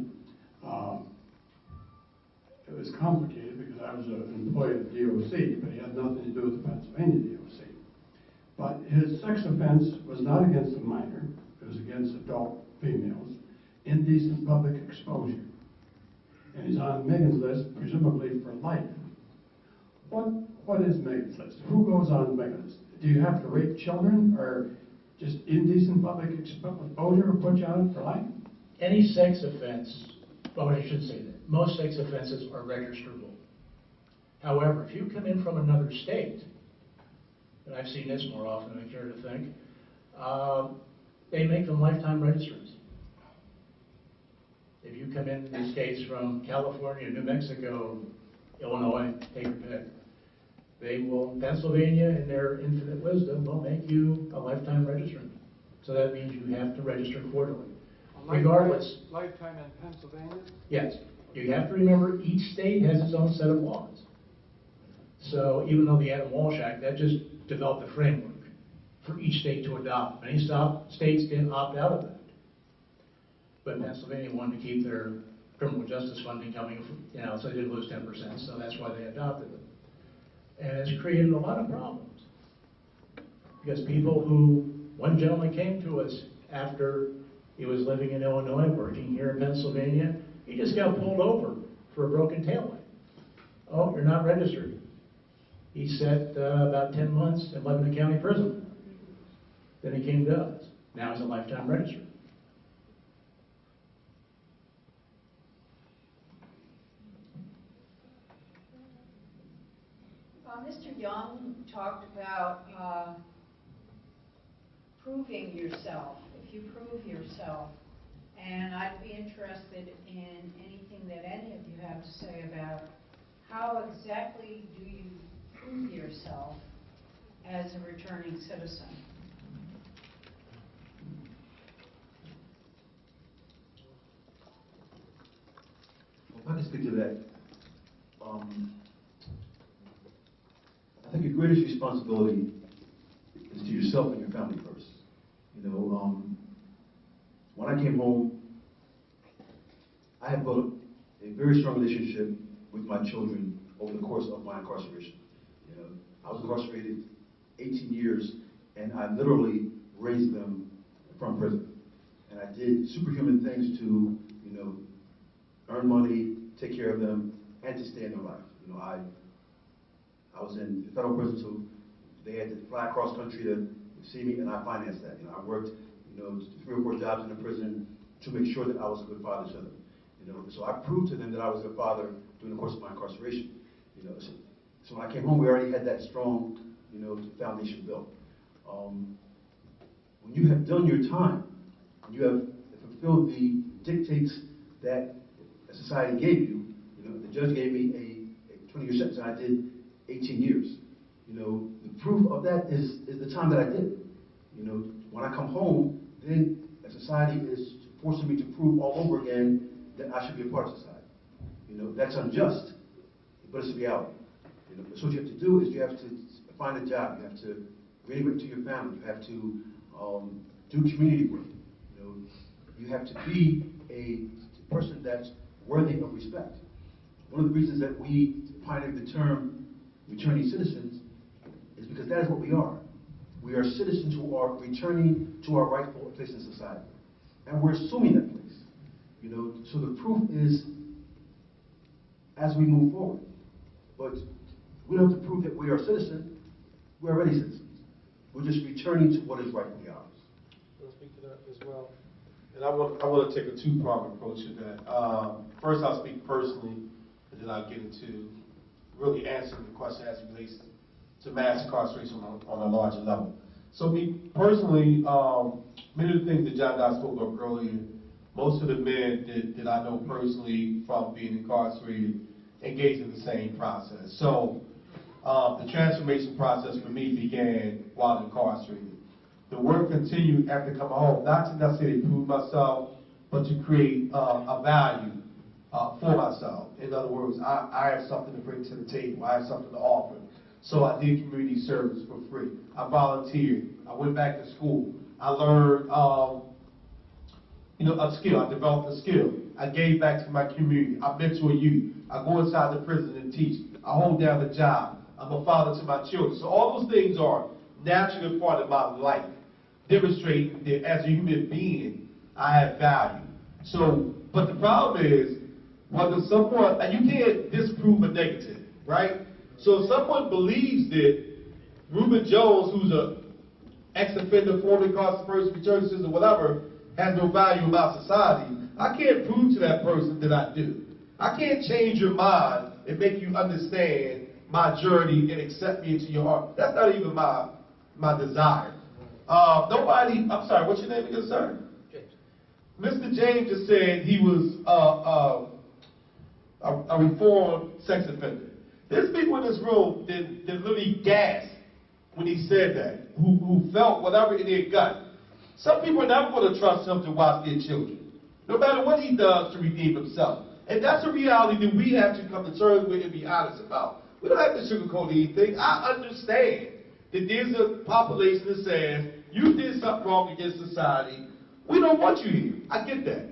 It was complicated because I was an employee of the DOC, but he had nothing to do with the Pennsylvania DOC. But his sex offense was not against a minor, it was against adult females, indecent public exposure. And he's on Megan's list, presumably for life. What is Megan's list? Who goes on Megan's list? Do you have to rape children, or just indecent public exposure will put you on it for life? Any sex offense, well, I should say that, most sex offenses are registrable. However, if you come in from another state, and I've seen this more often than I care to think, they make them lifetime registrants. If you come in this case from California, New Mexico, Illinois, take your pick, they will, Pennsylvania, in their infinite wisdom, will make you a lifetime registrant. So that means you have to register quarterly. Regardless. Lifetime in Pennsylvania? Yes. You have to remember each state has its own set of laws. So even though the Adam Walsh Act, that just developed a framework for each state to adopt. Many states didn't opt out of that. But Pennsylvania wanted to keep their criminal justice funding coming, you know, so they didn't lose 10%, so that's why they adopted it. And it's created a lot of problems. Because people who, one gentleman came to us after he was living in Illinois, working here in Pennsylvania. He just got pulled over for a broken taillight. Oh, you're not registered. He sat about 10 months in Lebanon County Prison. Then he came to us. Now he's a lifetime registered. Mr. Young talked about proving yourself, if you prove yourself. And I'd be interested in anything that any of you have to say about how exactly do you prove yourself as a returning citizen? If I can speak to that, I think your greatest responsibility is to yourself and your family first. You know, when I came home, I have built a very strong relationship with my children over the course of my incarceration. You know, I was incarcerated 18 years, and I literally raised them from prison. And I did superhuman things to, you know, earn money, take care of them, and to stay in their life. You know, I was in the federal prison, so they had to fly across country to see me, and I financed that. You know, I worked, you know, 3 or 4 jobs in the prison to make sure that I was a good father to them. You know, so I proved to them that I was their father during the course of my incarceration. You know, so when I came home, we already had that strong, you know, foundation built. When you have done your time, when you have fulfilled the dictates that a society gave you, you know, the judge gave me a 20-year sentence, and I did 18 years. You know, the proof of that is the time that I did. You know, when I come home, then a society is forcing me to prove all over again that I should be a part of society. You know, that's unjust, but it's a reality. You know, so what you have to do is you have to find a job. You have to reintegrate to your family. You have to do community work. You know, you have to be a person that's worthy of respect. One of the reasons that we pioneered the term returning citizens is because that is what we are. We are citizens who are returning to our rightful place in society. And we're assuming that place. You know, so the proof is as we move forward. But we don't have to prove that we are citizens. We're already citizens. We're just returning to what is rightfully ours. I'll speak to that as well. And I want to take a two-pronged approach to that. First, I'll speak personally, and then I'll get into really answering the question as it relates to mass incarceration on a larger level. So me personally, many of the things that Jondhi spoke of earlier, most of the men that I know personally from being incarcerated engaged in the same process. So the transformation process for me began while incarcerated. The work continued after coming home, not to necessarily prove myself, but to create a value for myself. In other words, I have something to bring to the table. I have something to offer. So I did community service for free. I volunteered. I went back to school. I learned, you know, a skill. I developed a skill. I gave back to my community. I mentor youth. I go inside the prison and teach. I hold down the job. I'm a father to my children. So all those things are naturally part of my life, demonstrating that as a human being, I have value. So, but the problem is, whether someone, and you can't disprove a negative, right? So if someone believes that Reuben Jones, who's an ex-offender, formerly incarcerated, returning citizen, or whatever, has no value about society, I can't prove to that person that I do. I can't change your mind and make you understand my journey and accept me into your heart. That's not even my desire. I'm sorry, what's your name again, sir? James. Mr. James just said he was a reformed sex offender. There's people in this room that literally gasped when he said that, who felt whatever in their gut. Some people are never going to trust him to watch their children, no matter what he does to redeem himself. And that's a reality that we have to come to terms with and be honest about. We don't have to sugarcoat anything. I understand that there's a population that says, you did something wrong against society. We don't want you here. I get that.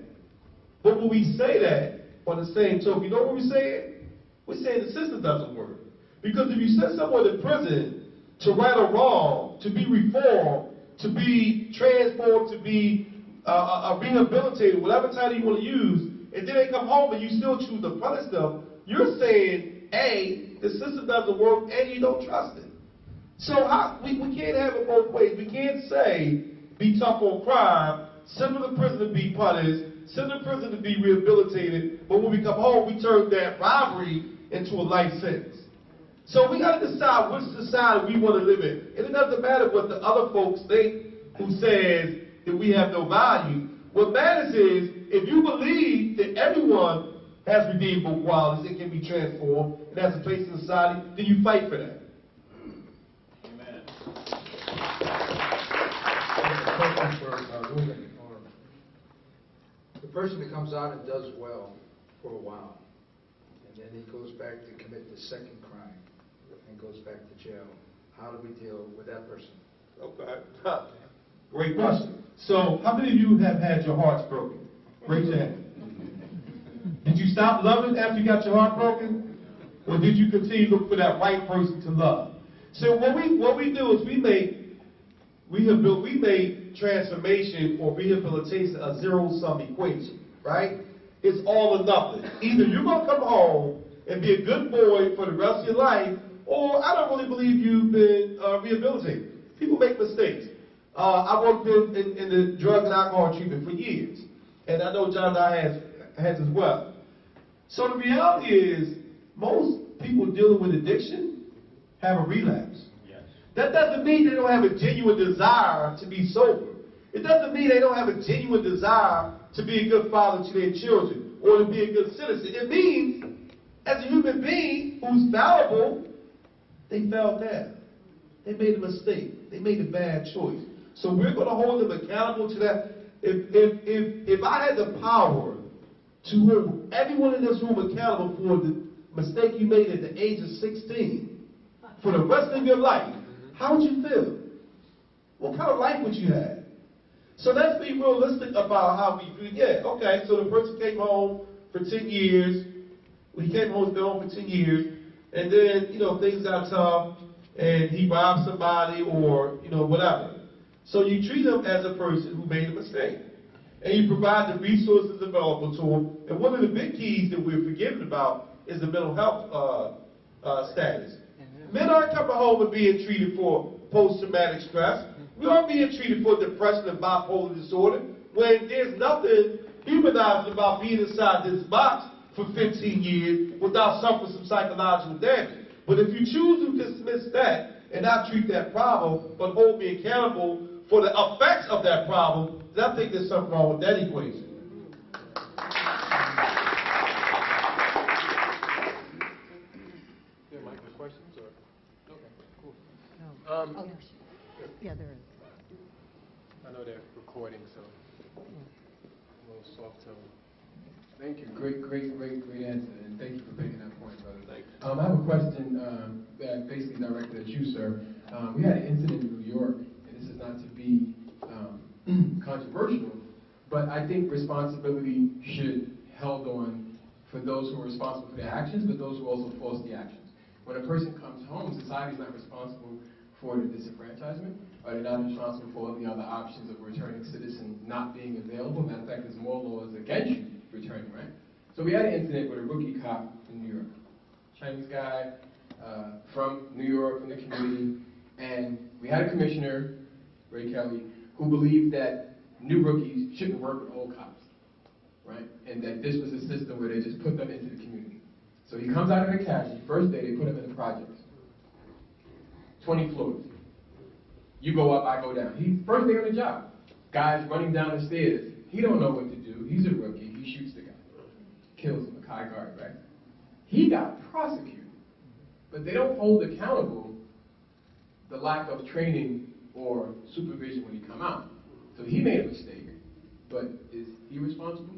But when we say that, on the same token, you know what we're saying? We're saying the system doesn't work. Because if you send someone to prison to right a wrong, to be reformed, to be be transformed to be rehabilitated, whatever title you want to use, and then they come home and you still choose to punish them, you're saying, A, the system doesn't work, and you don't trust it. So we can't have it both ways. We can't say, be tough on crime, send them to prison to be punished, send them to prison to be rehabilitated, but when we come home, we turn that robbery into a life sentence. So we got to decide which society we want to live in. And it doesn't matter what the other folks think who says that we have no value. What matters is, if you believe that everyone has redeemable qualities that can be transformed and has a place in society, then you fight for that. Amen. A question for Reuben, or the person that comes out and does well for a while, and then he goes back to commit the second crime and goes back to jail. How do we deal with that person? Okay. Great question. So, how many of you have had your hearts broken? Raise your hand. Did you stop loving after you got your heart broken? Or did you continue to look for that right person to love? So what we do is we make transformation or rehabilitation a zero-sum equation, right? It's all or nothing. Either you're going to come home and be a good boy for the rest of your life, or I don't really believe you've been rehabilitated. People make mistakes. I worked in the drug and alcohol treatment for years, and I know John and I has as well. So the reality is, most people dealing with addiction have a relapse. Yes. That doesn't mean they don't have a genuine desire to be sober. It doesn't mean they don't have a genuine desire to be a good father to their children or to be a good citizen. It means, as a human being who's fallible, they fell down. They made a mistake. They made a bad choice. So we're going to hold them accountable to that. If I had the power to hold everyone in this room accountable for the mistake you made at the age of 16 for the rest of your life, how would you feel? What kind of life would you have? So let's be realistic about how we feel. Yeah, okay, so the person came home for 10 years. Well, he came home, he's been home for 10 years, and then, things got tough, and he robbed somebody or, whatever. So you treat him as a person who made a mistake. And you provide the resources available to him. And one of the big keys that we're forgetting about is the mental health status. Men aren't coming home and being treated for post-traumatic stress. We aren't being treated for depression and bipolar disorder when there's nothing humanizing about being inside this box for 15 years without suffering some psychological damage. But if you choose to dismiss that and not treat that problem, but hold me accountable for the effects of that problem, then I think there's something wrong with that equation. There might be questions, or? Okay, cool. No. Yeah, there is. I know they're recording, so a little soft tone. Thank you. Great answer, and thank you for making that point, brother. I have a question that basically directed at you, sir. We had an incident in New York, and this is not to be controversial, but I think responsibility should held on for those who are responsible for their actions, but those who also force the actions. When a person comes home, society is not responsible for the disenfranchisement, or they're not responsible for all the other options of a returning citizen not being available. Matter of fact, there's more laws against you returning, right? So we had an incident with a rookie cop in New York. Chinese guy from New York, from the community, and we had a commissioner, Ray Kelly, who believed that new rookies shouldn't work with old cops, right? And that this was a system where they just put them into the community. So he comes out of the academy, first day they put him in the projects. 20 floors. You go up, I go down. First day on the job. Guy's running down the stairs. He don't know what to do. He's a rookie. He shoots the guy. Kills him, a Kai guard, right? He got prosecuted. But they don't hold accountable the lack of training or supervision when he come out. So he made a mistake, but is he responsible?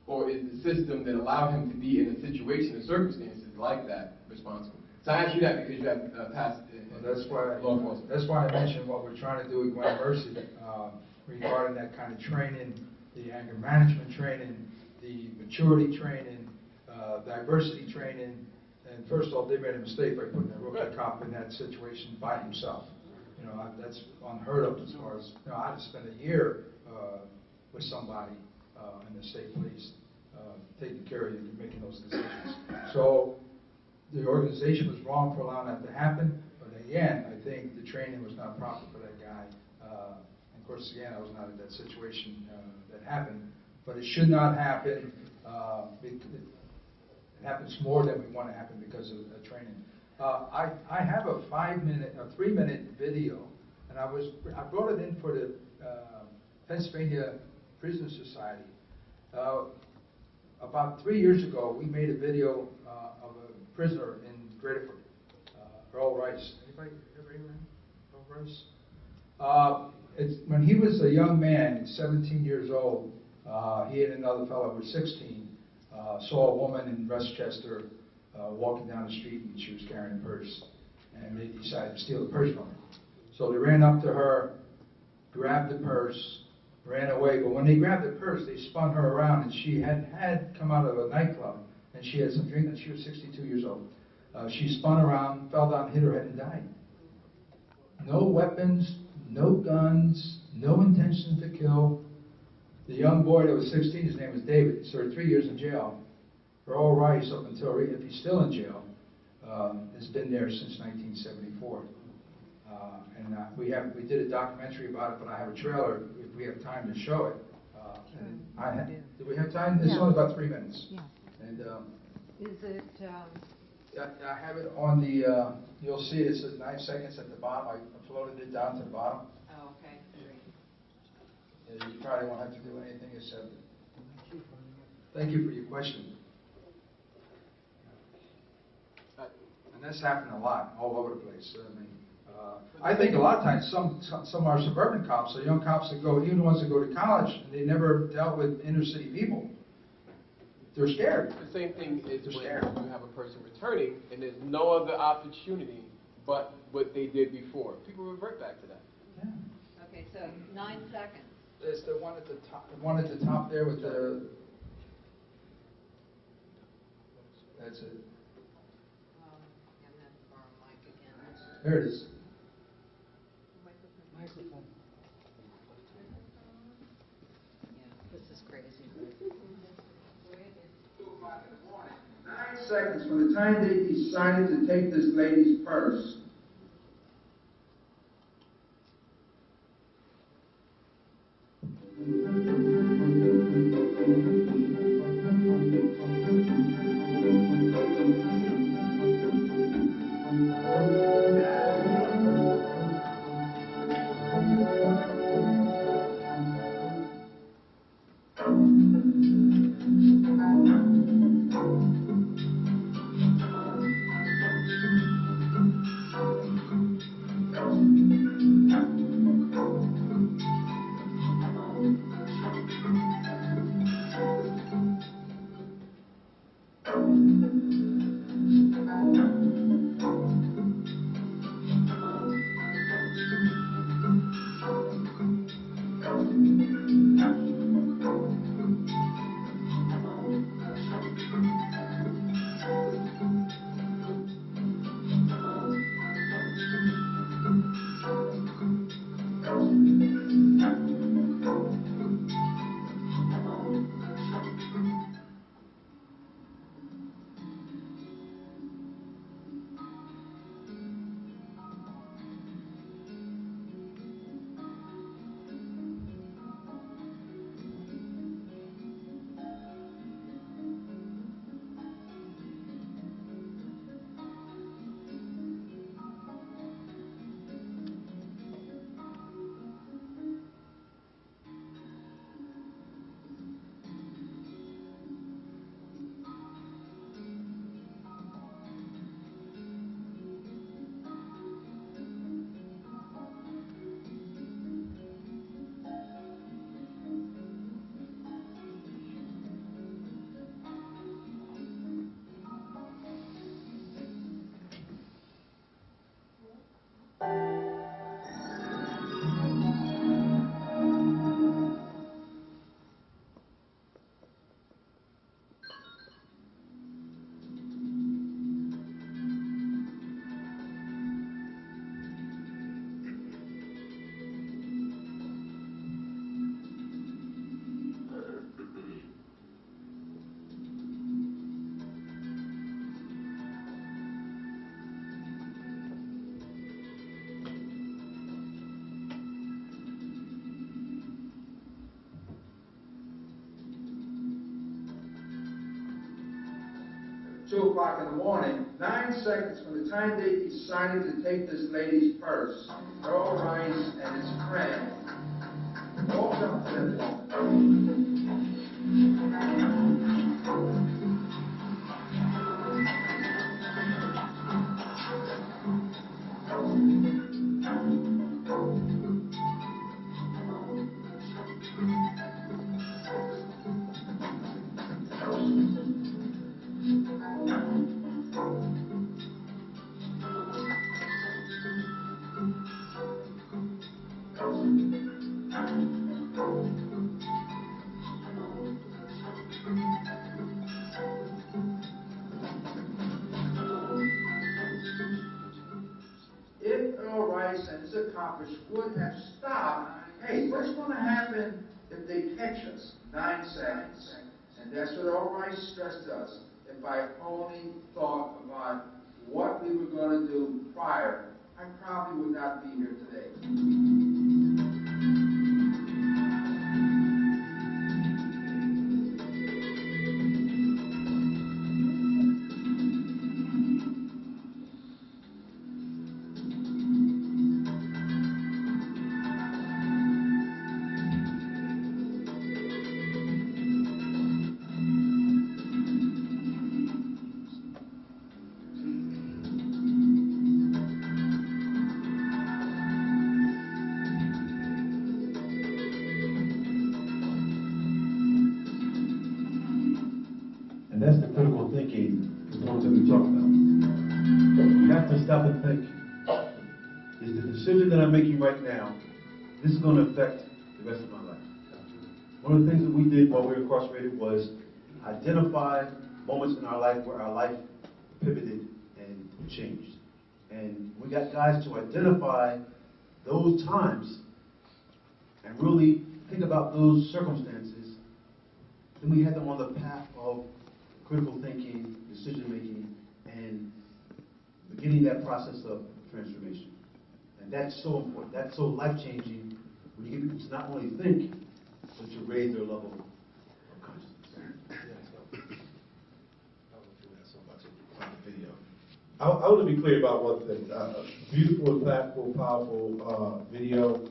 Or is the system that allowed him to be in a situation and circumstances like that responsible? So I ask you that because you have past That's why I mentioned what we're trying to do with Gwynedd Mercy regarding that kind of training, the anger management training, the maturity training, diversity training. And first of all, they made a mistake by putting a rookie cop in that situation by himself. That's unheard of as far as, I had to spend a year with somebody in the state police taking care of you and making those decisions. So the organization was wrong for allowing that to happen, but again, I think the training was not proper for that guy. Of course, again, I was not in that situation that happened, but it should not happen. It happens more than we want to happen because of training. I have a 3-minute video, and I brought it in for the Pennsylvania Prison Society. About 3 years ago, we made a video of a prisoner in Graterford, Earl Rice. Anybody ever hear of him? Earl Rice? When he was a young man, 17 years old, he and another fellow who was 16 saw a woman in Westchester walking down the street, and she was carrying a purse, and they decided to steal the purse from her. So they ran up to her, grabbed the purse, ran away. But when they grabbed the purse, they spun her around, and she had come out of a nightclub, and she had some drink, and she was 62 years old. She spun around, fell down, hit her head, and died. No weapons, no guns, no intention to kill. The young boy that was 16, his name was David, served 3 years in jail. Earl Rice, up until, if he's still in jail, has been there since 1974. We did a documentary about it, but I have a trailer if we have time to show it. Do we have time? It's only about 3 minutes. Yeah. And Is it, I have it on the, you'll see it says 9 seconds at the bottom. I floated it down to the bottom. Oh, okay. Yeah, you probably won't have to do anything except. Thank you for your question. And that's happened a lot, all over the place. I think a lot of times some of our suburban cops, or young cops that go, even the ones that go to college, and they never dealt with inner city people. They're scared. The same thing is when you have a person returning and there's no other opportunity but what they did before. People revert back to that. Yeah. Okay, so 9 seconds. There's the one at the top. The one at the top there with the. That's it. And then for Mike again. There it is. Microphone. Yeah, this is crazy. 9 seconds from the time they decided to take this lady's purse. 2 o'clock in the morning, 9 seconds from the time they decided to take this lady's purse, Earl Rice and his friend walked up to them. If Earl Rice and his accomplice would have stopped, hey, what's going to happen if they catch us? 9 seconds. And that's what Earl Rice stressed to us. If I only thought about what we were going to do prior, I probably would not be here today. And that's the critical thinking component that we talk about. You have to stop and think. Is the decision that I'm making right now, this is going to affect the rest of my life? One of the things that we did while we were incarcerated was identify moments in our life where our life pivoted and changed. And we got guys to identify those times and really think about those circumstances. Then we had them on the path of critical thinking, decision-making, and beginning that process of transformation. And that's so important. That's so life-changing when you get people to not only think, but to raise their level of consciousness. I want to be clear about one thing. Beautiful, impactful, powerful video.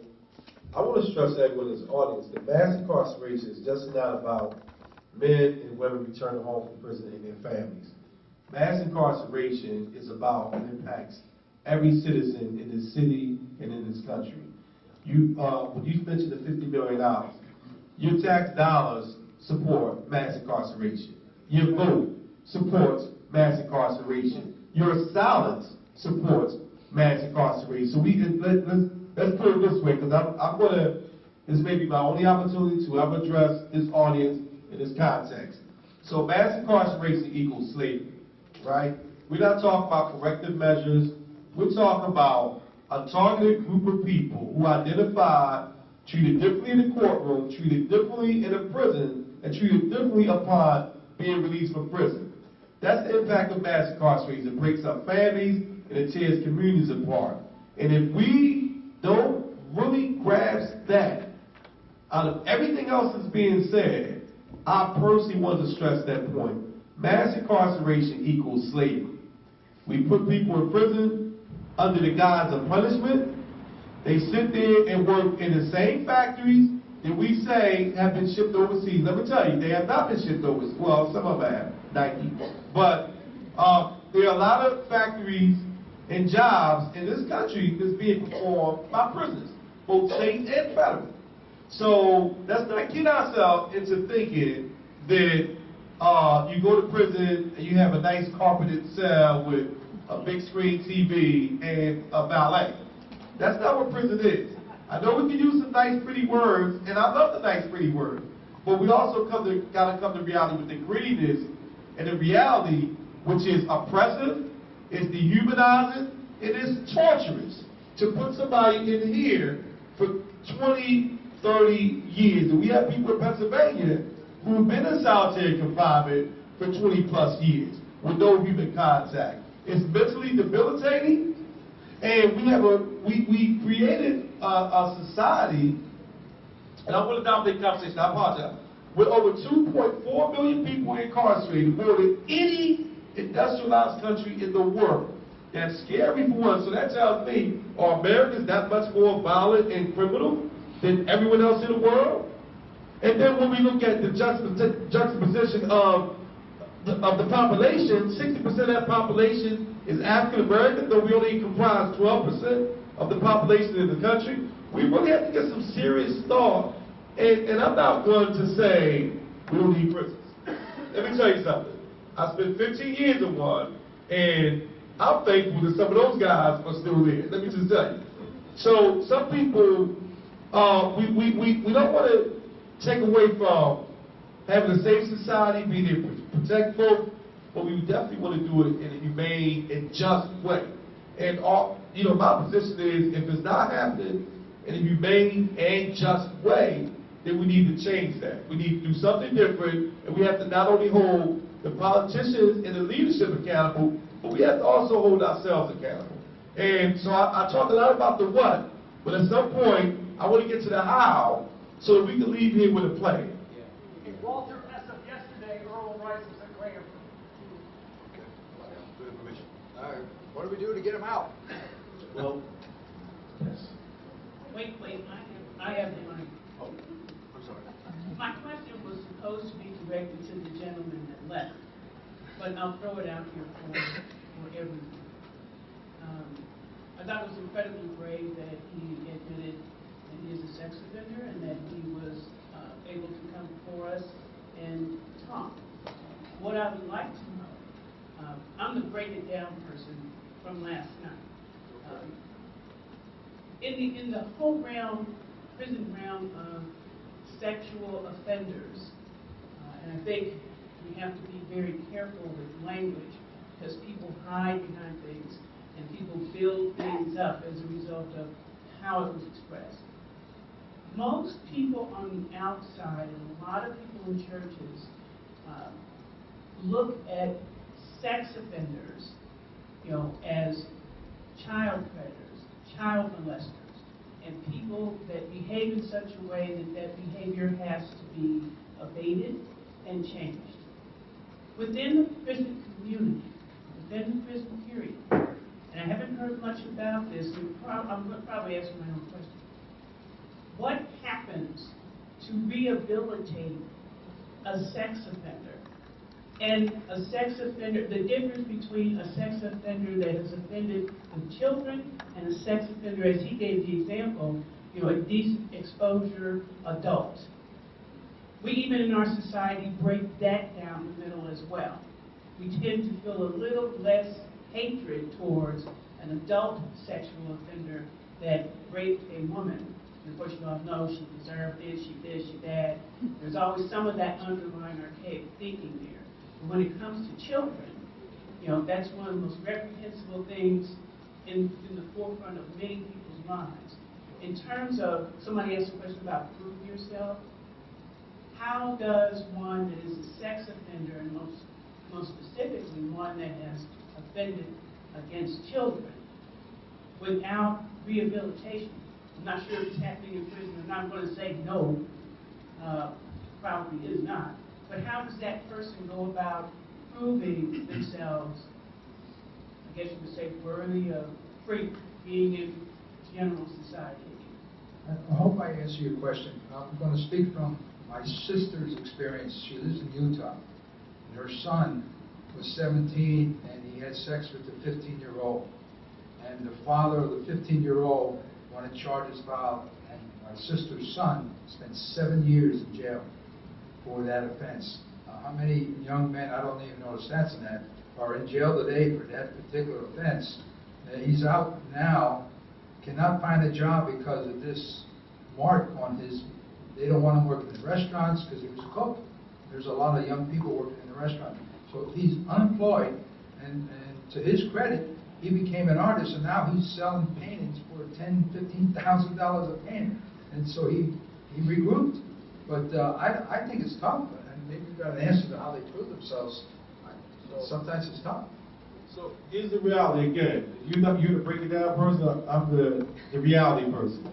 I want to stress to everyone in this audience that mass incarceration is just not about men and women returning home from prison and their families. Mass incarceration is about and impacts every citizen in this city and in this country. When you mentioned the $50 million, your tax dollars support mass incarceration. Your vote supports mass incarceration. Your silence supports mass incarceration. So let's put it this way, because I'm going to, this may be my only opportunity to ever address this audience in this context. So mass incarceration equals slavery, right? We're not talking about corrective measures. We're talking about a targeted group of people who identified, treated differently in the courtroom, treated differently in a prison, and treated differently upon being released from prison. That's the impact of mass incarceration. It breaks up families and it tears communities apart. And if we don't really grasp that, out of everything else that's being said, I personally want to stress that point. Mass incarceration equals slavery. We put people in prison under the guise of punishment. They sit there and work in the same factories that we say have been shipped overseas. Let me tell you, they have not been shipped overseas. Well, some of them have, Nike. But there are a lot of factories and jobs in this country that's being performed by prisoners, both state and federal. So let's not get ourselves into thinking that you go to prison and you have a nice carpeted cell with a big screen TV and a valet. That's not what prison is. I know we can use some nice pretty words, and I love the nice pretty words, but we also gotta come to reality with the grittiness and the reality, which is oppressive, is dehumanizing, it is torturous to put somebody in here for 20, 30 years. And we have people in Pennsylvania who have been in solitary confinement for 20 plus years with no human contact. It's mentally debilitating, and we created a society, and I'm going to dominate the conversation, I apologize, with over 2.4 million people incarcerated, more than any industrialized country in the world. That's scary for one. So that tells me, are Americans that much more violent and criminal than everyone else in the world? And then when we look at the juxtaposition of the population, 60% of that population is African American, though we only comprise 12% of the population in the country. We really have to get some serious thought. And I'm not going to say we don't need prisons. Let me tell you something. I spent 15 years in one, and I'm thankful that some of those guys are still there. Let me just tell you. So some people, we don't want to take away from having a safe society, being there to protect folk, but we definitely want to do it in a humane and just way. And my position is, if it's not happening in a humane and just way, then we need to change that. We need to do something different, and we have to not only hold the politicians and the leadership accountable, but we have to also hold ourselves accountable. And so I talk a lot about the what, but at some point, I want to get to the how, so that we can leave here with a plan. Walter, as of yesterday, Earl Rice was at Graham. Okay. Good information. All right. What do we do to get him out? Well, yes. Wait, I have the money. Oh, I'm sorry. My question was supposed to be directed to the gentleman that left, but I'll throw it out here for everyone. I thought it was incredibly brave that he admitted that he is a sex offender and that he was able to come before us and talk. What I would like to know, I'm the break it down person from last night. In the whole prison realm of sexual offenders, and I think we have to be very careful with language because people hide behind things and people build things up as a result of how it was expressed. Most people on the outside, and a lot of people in churches, look at sex offenders, as child predators, child molesters, and people that behave in such a way that behavior has to be abated and changed. Within the prison community, within the prison period, and I haven't heard much about this, and I'm going to probably ask my own question. What happens to rehabilitate a sex offender? And a sex offender, the difference between a sex offender that has offended with children and a sex offender, as he gave the example, a decent exposure adult. We even in our society break that down the middle as well. We tend to feel a little less hatred towards an adult sexual offender that raped a woman. And of course, you all know she deserved this, she that. There's always some of that underlying archaic thinking there. But when it comes to children, that's one of the most reprehensible things in the forefront of many people's minds. In terms of, somebody asked a question about prove yourself. How does one that is a sex offender, and most specifically one that has offended against children, without rehabilitation? I'm not sure if it's happening in prison. I'm not going to say no, probably is not. But how does that person go about proving themselves, I guess you would say, worthy of free being in general society? I hope I answer your question. I'm going to speak from my sister's experience. She lives in Utah. And her son was 17, and he had sex with the 15-year-old. And the father of the 15-year-old wanted charges filed, and my sister's son spent 7 years in jail for that offense. How many young men, I don't even know the stats on that, are in jail today for that particular offense? He's out now, cannot find a job because of this mark on his, they don't want him working in restaurants because he was a cook. There's a lot of young people working in the restaurant. So he's unemployed, and to his credit, he became an artist, and now he's selling paintings for $10,000, $15,000 a painting. And so he regrouped. But I think it's tough, and maybe you've got an answer to how they prove themselves. Sometimes it's tough. So here's the reality again. You're the break it down person, I'm the reality person.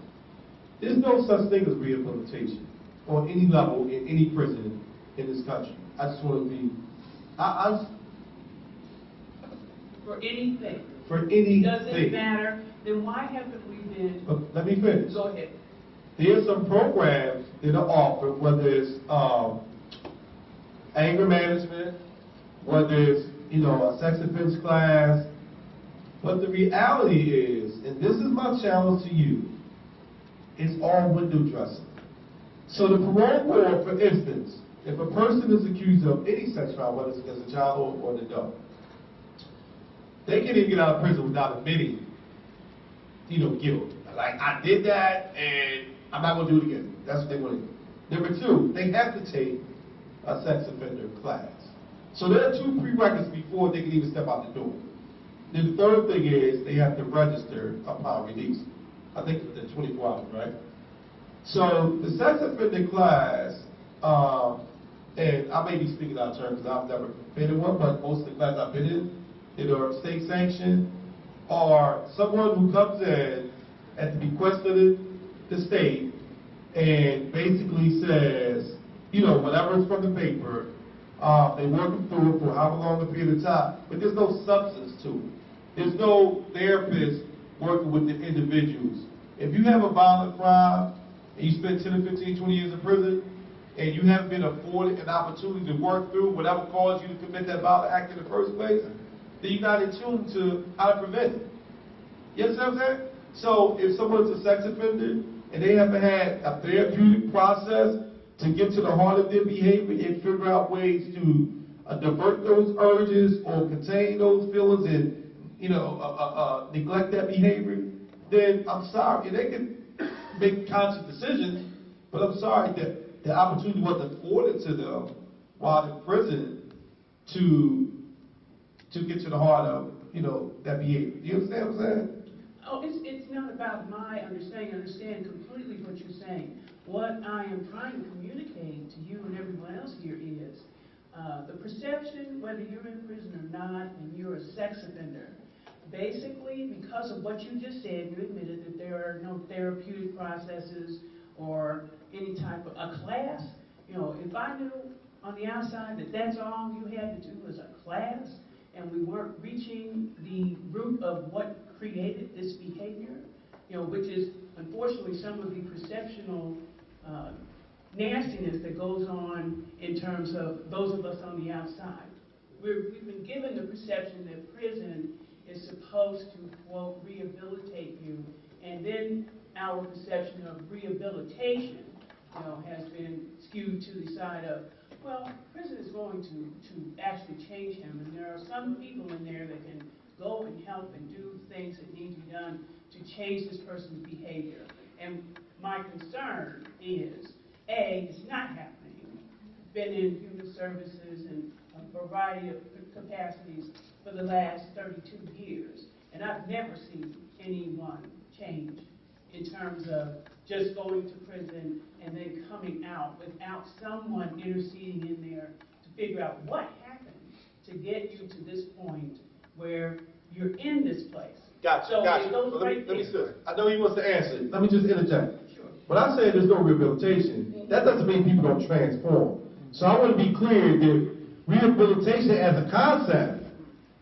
There's no such thing as rehabilitation on any level in any prison in this country. I just want to be, For anything. For anything. Doesn't matter. Then why haven't we been? Let me finish. Go ahead. There's some programs that are offered, whether it's anger management, whether it's, a sex offense class. But the reality is, and this is my challenge to you, it's all window dressing. So the parole board, for instance, if a person is accused of any sex crime, whether it's against a child or an adult, they can't even get out of prison without admitting, guilt. Like, I did that, and I'm not going to do it again. That's what they want to do. Number two, they have to take a sex offender class. So there are two prerequisites before they can even step out the door. Then the third thing is they have to register upon release. I think it's 24 hours, right? So the sex offender class, and I may be speaking out of turn because I've never been in one, but most of the classes I've been in that are state sanctioned are someone who comes in at the bequest of the state and basically says, whatever is from the paper, they work them through it for however long a period of time, but there's no substance to it. There's no therapist working with the individuals. If you have a violent crime and you spend 10 or 15, 20 years in prison, and you haven't been afforded an opportunity to work through whatever caused you to commit that violent act in the first place, then you're not in tune to how to prevent it. You understand what I'm saying? So if someone's a sex offender and they haven't had a therapeutic process to get to the heart of their behavior and figure out ways to divert those urges or contain those feelings and neglect that behavior, then I'm sorry. They can make conscious decisions, but I'm sorry that the opportunity wasn't afforded to them while in prison to get to the heart of, that behavior. Do you understand what I'm saying? Oh, it's not about my understanding. I understand completely what you're saying. What I am trying to communicate to you and everyone else here is the perception, whether you're in prison or not, and you're a sex offender, basically, because of what you just said, you admitted that there are no therapeutic processes or any type of a class. If I knew on the outside that that's all you had to do was a class, and we weren't reaching the root of what created this behavior, which is unfortunately some of the perceptional nastiness that goes on in terms of those of us on the outside. We've been given the perception that prison is supposed to, quote, rehabilitate you, and then our perception of rehabilitation, has been skewed to the side of, well, prison is going to actually change him, and there are some people in there that can go and help and do things that need to be done to change this person's behavior. And my concern is, A, it's not happening. Been in human services and a variety of capacities for the last 32 years, and I've never seen anyone change in terms of just going to prison and then coming out without someone interceding in there to figure out what happened to get you to this point where you're in this place. Gotcha. So let me see. I know he wants to answer. Let me just interject. Sure. When I say there's no rehabilitation, that doesn't mean people don't transform. So I want to be clear that rehabilitation as a concept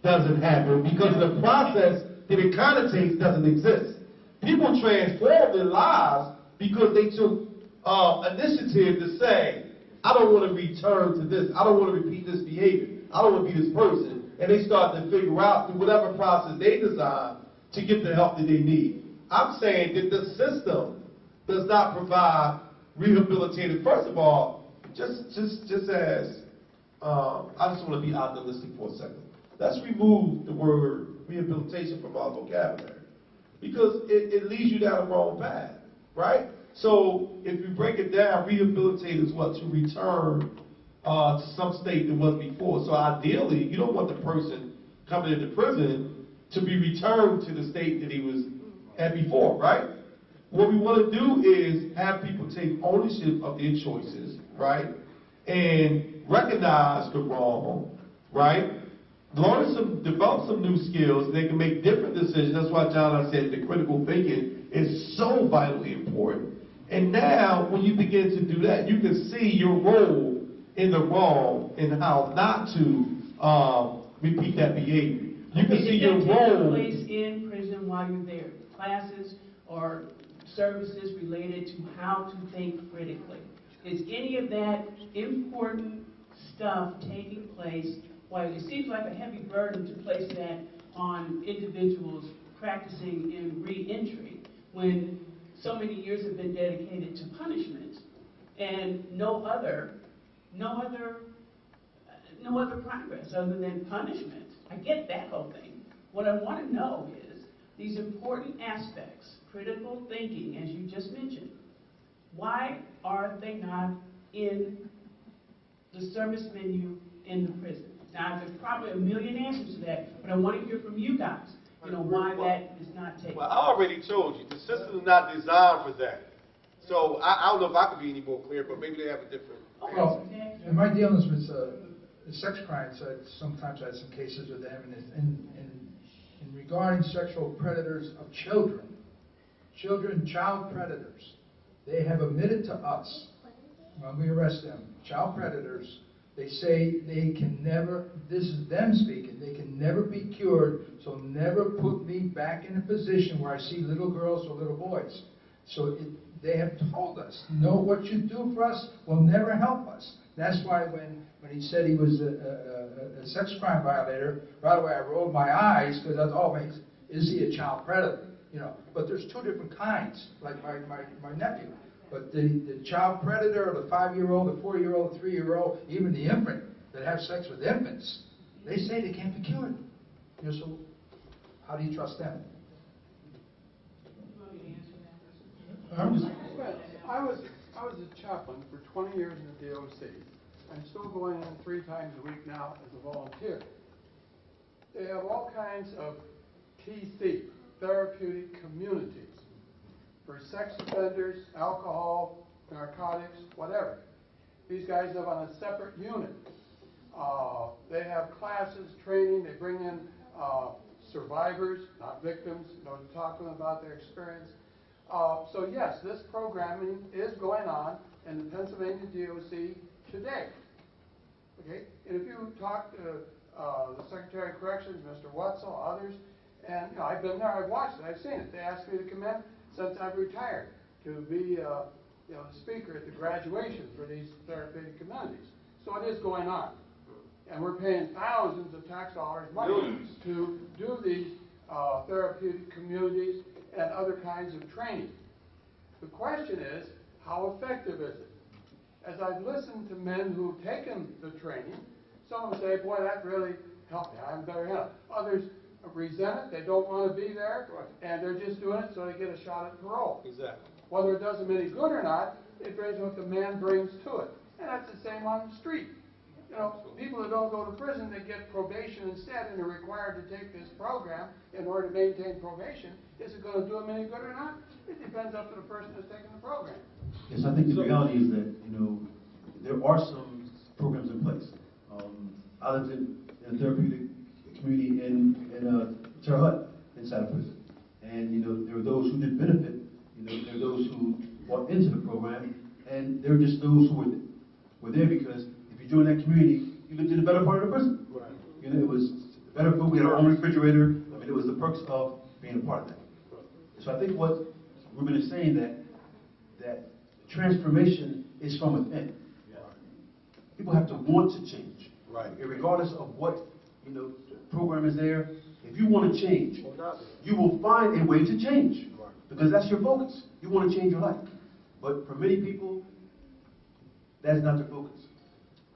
doesn't happen because the process that it connotates doesn't exist. People transform their lives because they took initiative to say, I don't want to return to this. I don't want to repeat this behavior. I don't want to be this person. And they start to figure out through whatever process they design to get the help that they need. I'm saying that the system does not provide rehabilitative. First of all, just as I just want to be idealistic for a second. Let's remove the word rehabilitation from our vocabulary because it leads you down the wrong path, right? So if you break it down, rehabilitate is what? To return to some state that was before. So ideally, you don't want the person coming into prison to be returned to the state that he was at before, right? What we want to do is have people take ownership of their choices, right? And recognize the wrong, right? Develop some new skills. They can make different decisions. That's why John, I said the critical thinking is so vitally important. And now, when you begin to do that, you can see your role in the wrong and how not to repeat that behavior. You can see your Does that take role. place in prison while you're there? Classes or services related to how to think critically? Is any of that important stuff taking place? While it seems like a heavy burden to place that on individuals practicing in re-entry when so many years have been dedicated to punishment and no other progress other than punishment. I get that whole thing. What I want to know is these important aspects, critical thinking, as you just mentioned, why are they not in the service menu in the prison? Now, there's probably a million answers to that, but I want to hear from you guys, why that is not taken. Well, I already told you, the system is not designed for that. So I don't know if I could be any more clear, but maybe they have a different. Well, in my dealings with sex crimes, sometimes I had some cases with them, and in regarding sexual predators of children, child predators, they have admitted to us, when we arrest them, child predators, they say they can never, this is them speaking, they can never be cured, so never put me back in a position where I see little girls or little boys. So they have told us, no, what you do for us will never help us. That's why when he said he was a sex crime violator, right away I rolled my eyes, because I thought, oh, is he a child predator? But there's two different kinds, like my nephew. But the child predator, or the 5-year-old, the 4-year-old, the 3-year-old, even the infant that have sex with infants, they say they can't be cured. So how do you trust them? I was a chaplain for 20 years in the DOC. I'm still going in 3 times a week now as a volunteer. They have all kinds of TC, therapeutic communities, for sex offenders, alcohol, narcotics, whatever. These guys live on a separate unit. They have classes, training, they bring in survivors, not victims, to talk to them about their experience. So yes, this programming is going on in the Pennsylvania DOC today. Okay, and if you talk to the Secretary of Corrections, Mr. Wetzel, others, and I've been there, I've watched it, I've seen it. They asked me to come in since I've retired to be the speaker at the graduation for these therapeutic communities. So it is going on, and we're paying thousands of tax dollars money to do these therapeutic communities and other kinds of training. The question is, how effective is it? As I've listened to men who've taken the training, some will say, boy, that really helped me, I'm better help. Others resent it, they don't want to be there, and they're just doing it so they get a shot at parole. Exactly. Whether it does them any good or not, it depends what the man brings to it. And that's the same on the street. People that don't go to prison, they get probation instead, and they're required to take this program in order to maintain probation. Is it going to do them any good or not? It depends up to the person that's taking the program. Yes, I think the reality is that, there are some programs in place. I lived in a therapeutic community in Terre Haute inside of prison. And, there were those who did benefit, there were those who bought into the program, and there were just those who were there because if you joined that community, you lived in a better part of the prison. Right. It was better food, we had our own refrigerator. I mean, it was the perks of being a part of that. So I think what Reuben is saying that transformation is from within. Yeah. People have to want to change. Right. Regardless of what the program is there. If you want to change, you will find a way to change. Right. Because that's your focus. You want to change your life. But for many people, that's not their focus.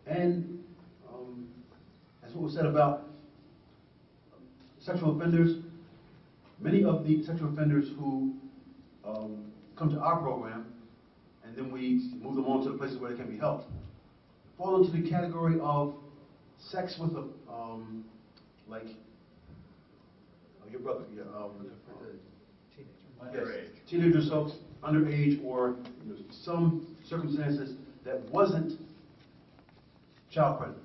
And that's what was said about sexual offenders. Many of the sexual offenders who come to our program, and then we move them on to the places where they can be helped, fall into the category of sex with a, like your brother, underage. Teenager, so underage, or some circumstances that wasn't child predators.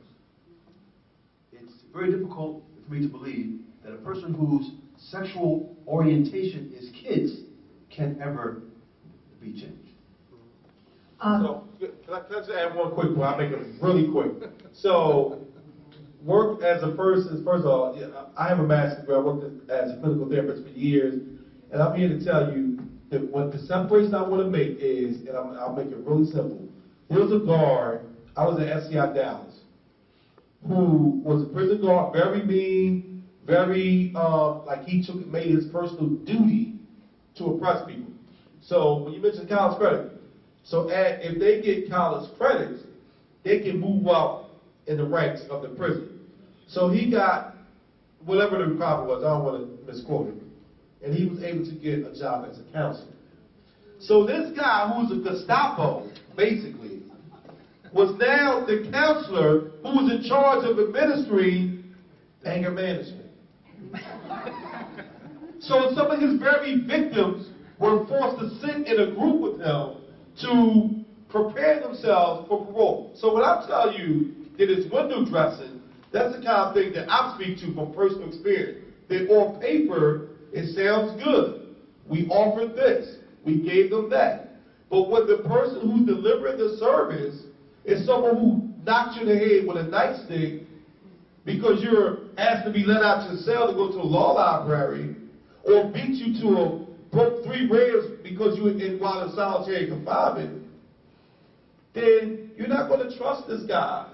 It's very difficult for me to believe that a person whose sexual orientation is kids can ever be changed. So, can I just add one quick point? I'll make it really quick. So, worked as a person, first of all, yeah, I have a master's degree. I worked as a clinical therapist for years, and I'm here to tell you that what the separation I want to make is, and I'll make it really simple. There was a guard, I was at SCI Dallas, who was a prison guard, very mean, very, like he made his personal duty to oppress people. So when you mentioned college credit, so if they get college credits, they can move up in the ranks of the prison. So he got whatever the requirement was, I don't want to misquote it, and he was able to get a job as a counselor. So this guy, who's a Gestapo, basically, was now the counselor who was in charge of administering anger management. So some of his very victims were forced to sit in a group with him to prepare themselves for parole. So when I tell you that it's window dressing, that's the kind of thing that I speak to from personal experience. That on paper, it sounds good. We offered this. We gave them that. But when the person who's delivering the service is someone who knocks you in the head with a nightstick because you're asked to be let out your cell to go to a law library, or beat you to broke 3 ribs because you were while in solitary confinement, then you're not going to trust this guy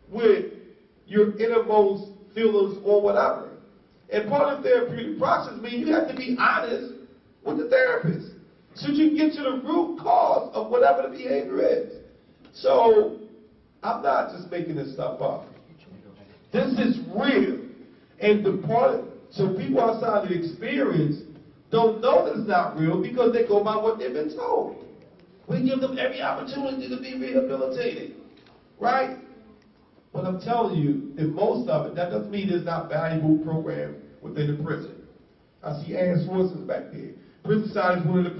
with your innermost feelings or whatever. And part of the therapeutic process means you have to be honest with the therapist so you can get to the root cause of whatever the behavior is. So I'm not just making this stuff up. This is real. And so people outside the experience don't know that it's not real because they go by what they've been told. We give them every opportunity to be rehabilitated, right? But I'm telling you that most of it, that doesn't mean there's not valuable program within the prison. I see Ann Swanson's back there. Prison Society is one of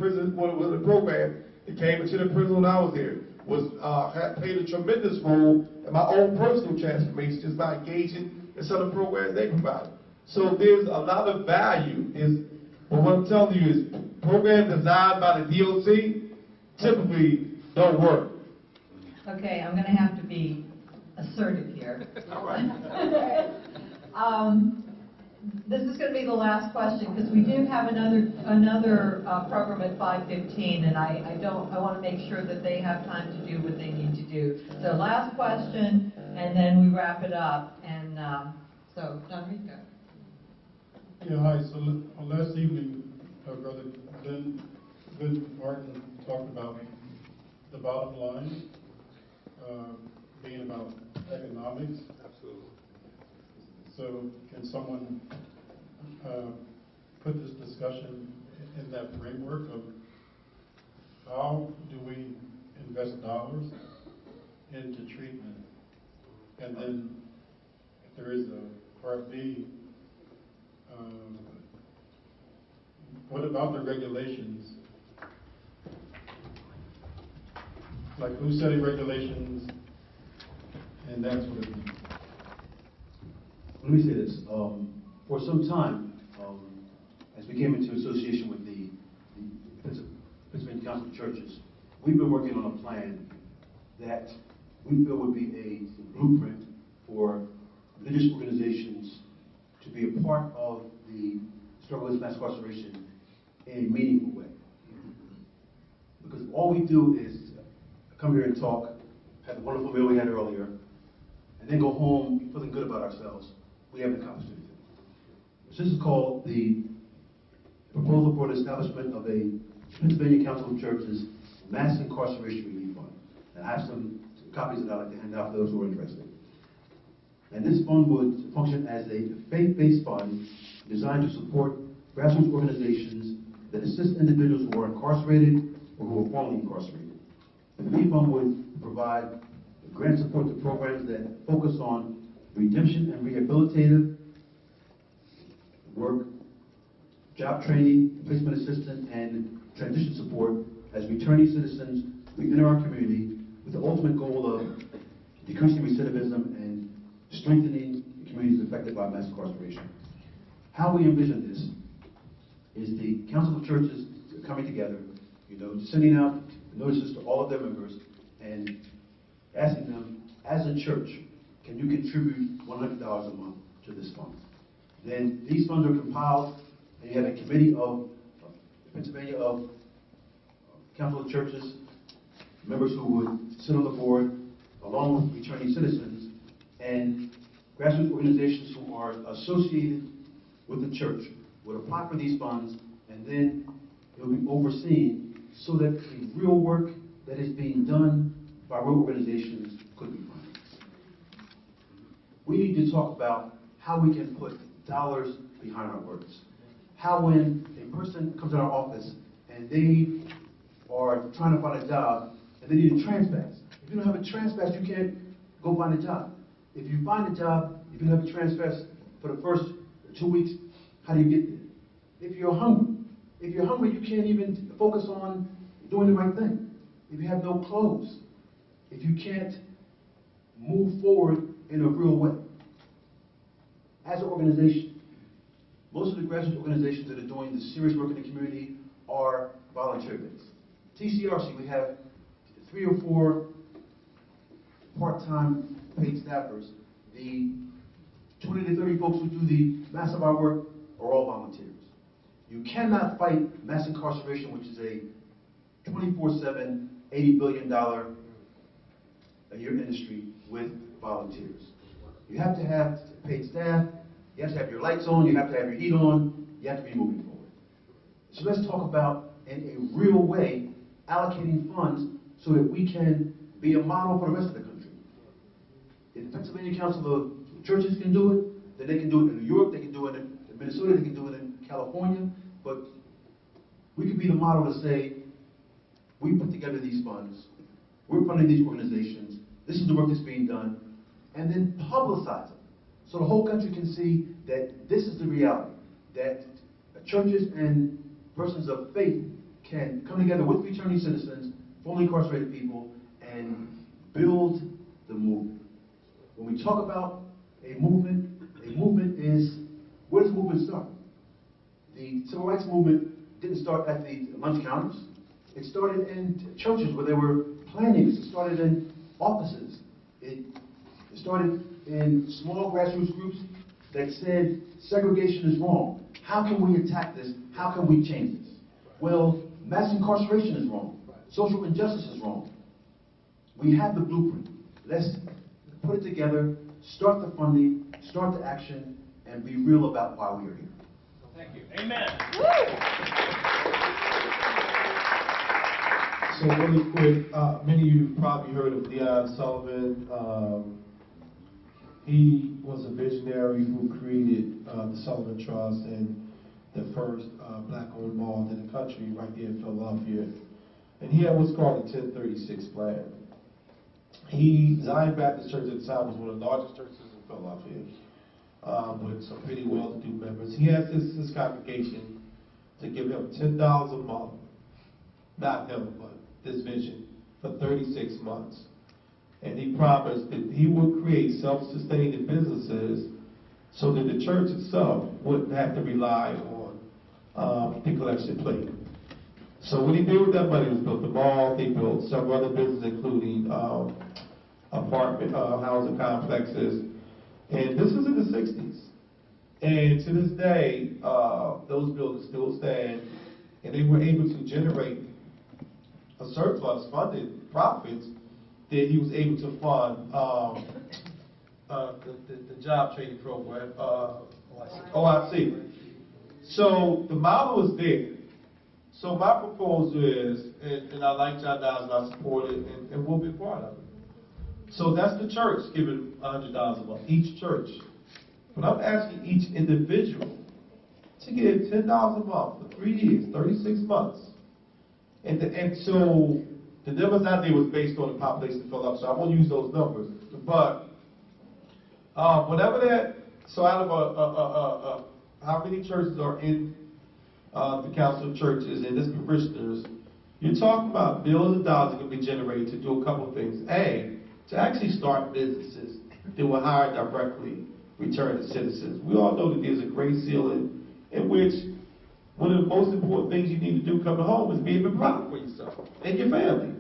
the programs that came into the prison when I was there. Played a tremendous role in my own personal transformation just by engaging in some of the programs they provide. So there's a lot of value. But what I'm telling you is programs designed by the DOC typically don't work. Okay, I'm going to have to be assertive here. All right. This is going to be the last question because we do have another program at 5:15, and I want to make sure that they have time to do what they need to do. So last question, and then we wrap it up. And so, John Rico. Yeah, hi. So last evening, Brother Glenn Martin talked about the bottom line being about economics. Absolutely. So can someone put this discussion in that framework of how do we invest dollars into treatment? And then if there is a part B, what about the regulations? Like who's setting regulations and that sort of thing? Let me say this. For some time, as we came into association with the Pennsylvania Council of Churches, we've been working on a plan that we feel would be a blueprint for religious organizations to be a part of the struggle against mass incarceration in a meaningful way. Because all we do is come here and talk, have the wonderful meal we had earlier, and then go home feeling good about ourselves. We haven't accomplished anything. So this is called the proposal for the establishment of a Pennsylvania Council of Churches Mass Incarceration Relief Fund. And I have some copies that I'd like to hand out for those who are interested. And this fund would function as a faith-based fund designed to support grassroots organizations that assist individuals who are incarcerated or who are formerly incarcerated. The relief fund would provide grant support to programs that focus on redemption and rehabilitative work, job training, placement assistance, and transition support as returning citizens reenter our community with the ultimate goal of decreasing recidivism and strengthening the communities affected by mass incarceration. How we envision this is the Council of Churches coming together, sending out notices to all of their members and asking them, as a church, can you contribute $100 a month to this fund? Then these funds are compiled, and you have a committee of Pennsylvania of Council of Churches, members who would sit on the board, along with returning citizens, and grassroots organizations who are associated with the church would apply for these funds, and then it will be overseen so that the real work that is being done by real organizations could be funded. We need to talk about how we can put dollars behind our words. How when a person comes in our office and they are trying to find a job and they need a transpass. If you don't have a transpass, you can't go find a job. If you find a job, if you don't have a transpass for the first 2 weeks, how do you get there? If you're hungry, you can't even focus on doing the right thing. If you have no clothes, if you can't move forward in a real way. As an organization, most of the grassroots organizations that are doing the serious work in the community are volunteer-based. TCRC, we have 3 or 4 part-time paid staffers. The 20 to 30 folks who do the mass of our work are all volunteers. You cannot fight mass incarceration, which is a 24/7, $80 billion a year industry, with volunteers. You have to have paid staff, you have to have your lights on, you have to have your heat on, you have to be moving forward. So let's talk about, in a real way, allocating funds so that we can be a model for the rest of the country. If the Pennsylvania Council of Churches can do it, then they can do it in New York, they can do it in Minnesota, they can do it in California, but we could be the model to say, we put together these funds, we're funding these organizations, this is the work that's being done, and then publicize it. So the whole country can see that this is the reality, that churches and persons of faith can come together with returning citizens, formerly incarcerated people, and build the movement. When we talk about a movement is, where does the movement start? The civil rights movement didn't start at the lunch counters. It started in churches where there were plannings. It started in offices. It started in small grassroots groups that said segregation is wrong. How can we attack this? How can we change this? Well, mass incarceration is wrong. Social injustice is wrong. We have the blueprint. Let's put it together, start the funding, start the action, and be real about why we are here. Thank you. Amen. So really quick, many of you probably heard of Leon Sullivan. He was a visionary who created the Sullivan Trust and the first black-owned mall in the country right there in Philadelphia. And he had what's called the 1036 plan. Zion Baptist Church at the time was one of the largest churches in Philadelphia, with some pretty well-to-do members. He asked his congregation to give him $10 a month, not him, but this vision, for 36 months. And he promised that he would create self-sustaining businesses so that the church itself wouldn't have to rely on the collection plate. So what he did with that money was built the mall, they built several other businesses, including apartment, housing complexes. And this was in the 60s. And to this day, those buildings still stand, and they were able to generate a surplus, funded profits, that he was able to fund the job training program, OIC. So the model is there. So my proposal is, and I like John Dodds and I support it, and we'll be part of it. So that's the church giving $100 a month, each church. But I'm asking each individual to give $10 a month for 3 years, 36 months. And so the numbers out there was based on the population of Philadelphia, so I won't use those numbers. But whatever that, so out of how many churches are in the Council of Churches and its parishioners, you're talking about billions of dollars that can be generated to do a couple of things. A, to actually start businesses that will hire directly returning citizens. We all know that there's a great ceiling in which one of the most important things you need to do coming home is being a product for yourself and your family.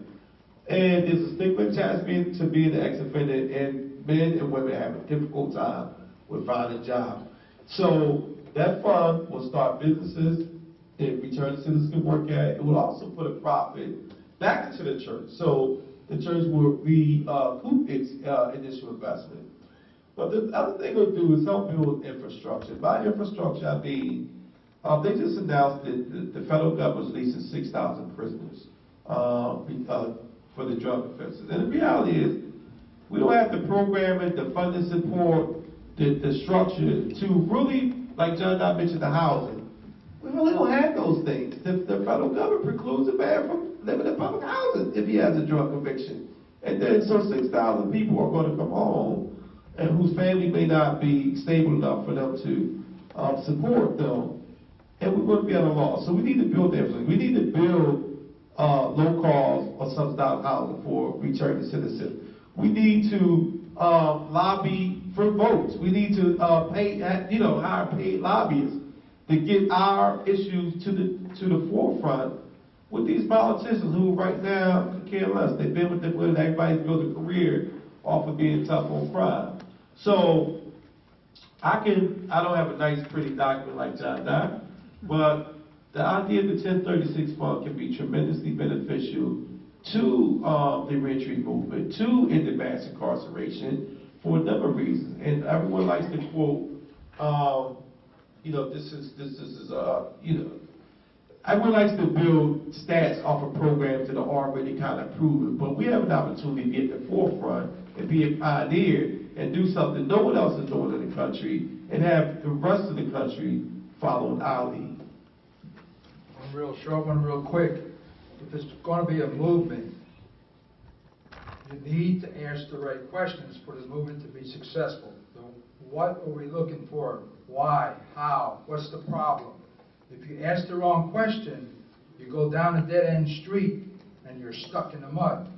And there's a stigma attached to being an ex-offender, and men and women have a difficult time with finding jobs. So that fund will start businesses that returned citizens can work at. It will also put a profit back into the church. So the church will recoup its initial investment. But the other thing we'll do is help build infrastructure. By infrastructure, I mean, they just announced that the federal government is releasing 6,000 prisoners for the drug offenses. And the reality is, we don't have the programming, the funding support, the structure to really, like John Dodd mentioned, the housing. We really don't have those things. The federal government precludes a man from living in public housing if he has a drug conviction. And then so 6,000 people are going to come home and whose family may not be stable enough for them to support them. And we're going to be at a loss. So we need to build everything. We need to build low-cost or subsidized housing for returning citizens. We need to lobby for votes. We need to hire paid lobbyists to get our issues to the forefront with these politicians who right now could care less. They've been with them, everybody's built a career off of being tough on crime. So I don't have a nice pretty document like John Dodd, but the idea of the 1036 fund can be tremendously beneficial to the reentry movement, to ending mass incarceration for a number of reasons. And everyone likes to quote, everyone likes to build stats off of programs that are already kind of proven, but we have an opportunity to be at the forefront and be a pioneer and do something no one else is doing in the country and have the rest of the country following our lead. One real short, one real quick. If it's going to be a movement, you need to ask the right questions for the movement to be successful. So what are we looking for? Why? How? What's the problem? If you ask the wrong question, you go down a dead-end street and you're stuck in the mud,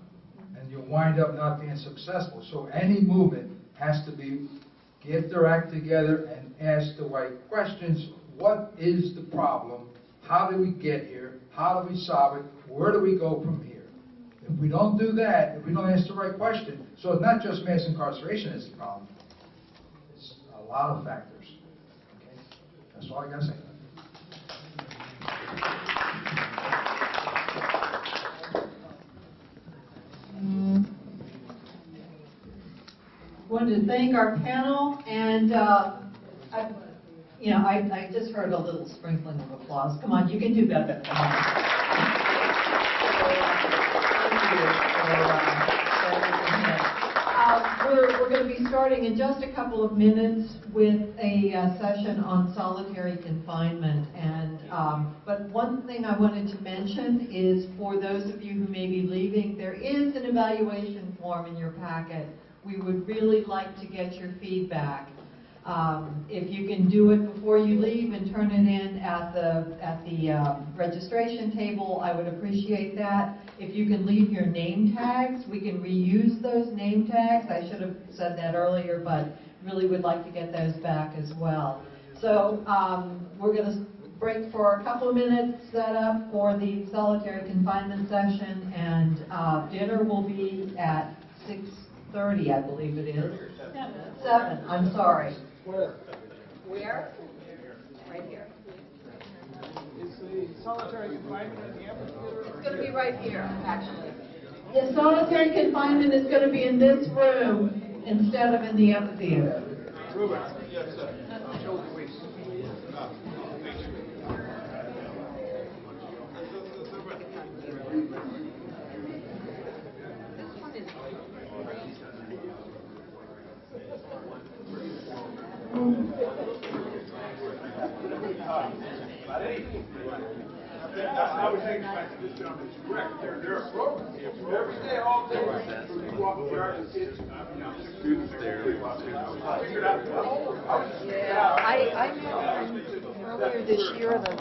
and you'll wind up not being successful. So any movement has to get their act together and ask the right questions. What is the problem? How do we get here? How do we solve it? Where do we go from here? If we don't do that, if we don't ask the right question, so it's not just mass incarceration is the problem. It's a lot of factors. Okay? That's all I got to say. I wanted to thank our panel, and I just heard a little sprinkling of applause. Come on, you can do better. Come on. We're going to be starting in just a couple of minutes with a session on solitary confinement. But one thing I wanted to mention is for those of you who may be leaving, there is an evaluation form in your packet. We would really like to get your feedback. If you can do it before you leave and turn it in at the registration table, I would appreciate that. If you can leave your name tags, we can reuse those name tags. I should have said that earlier, but really would like to get those back as well. So we're going to break for a couple of minutes, set up for the solitary confinement session, and dinner will be at 6:30, I believe it is. 7, I'm sorry. Where? Where? Right here. Is the solitary confinement in the amphitheater? It's going to be right here, actually. The solitary confinement is going to be in this room instead of in the amphitheater. Reuben. Yes, sir. Show the weeks. I would take back to this gentleman. It's correct. They're a program. Every day, all day. You go up to the yard and see it. Students there. I figured out. I met earlier this year that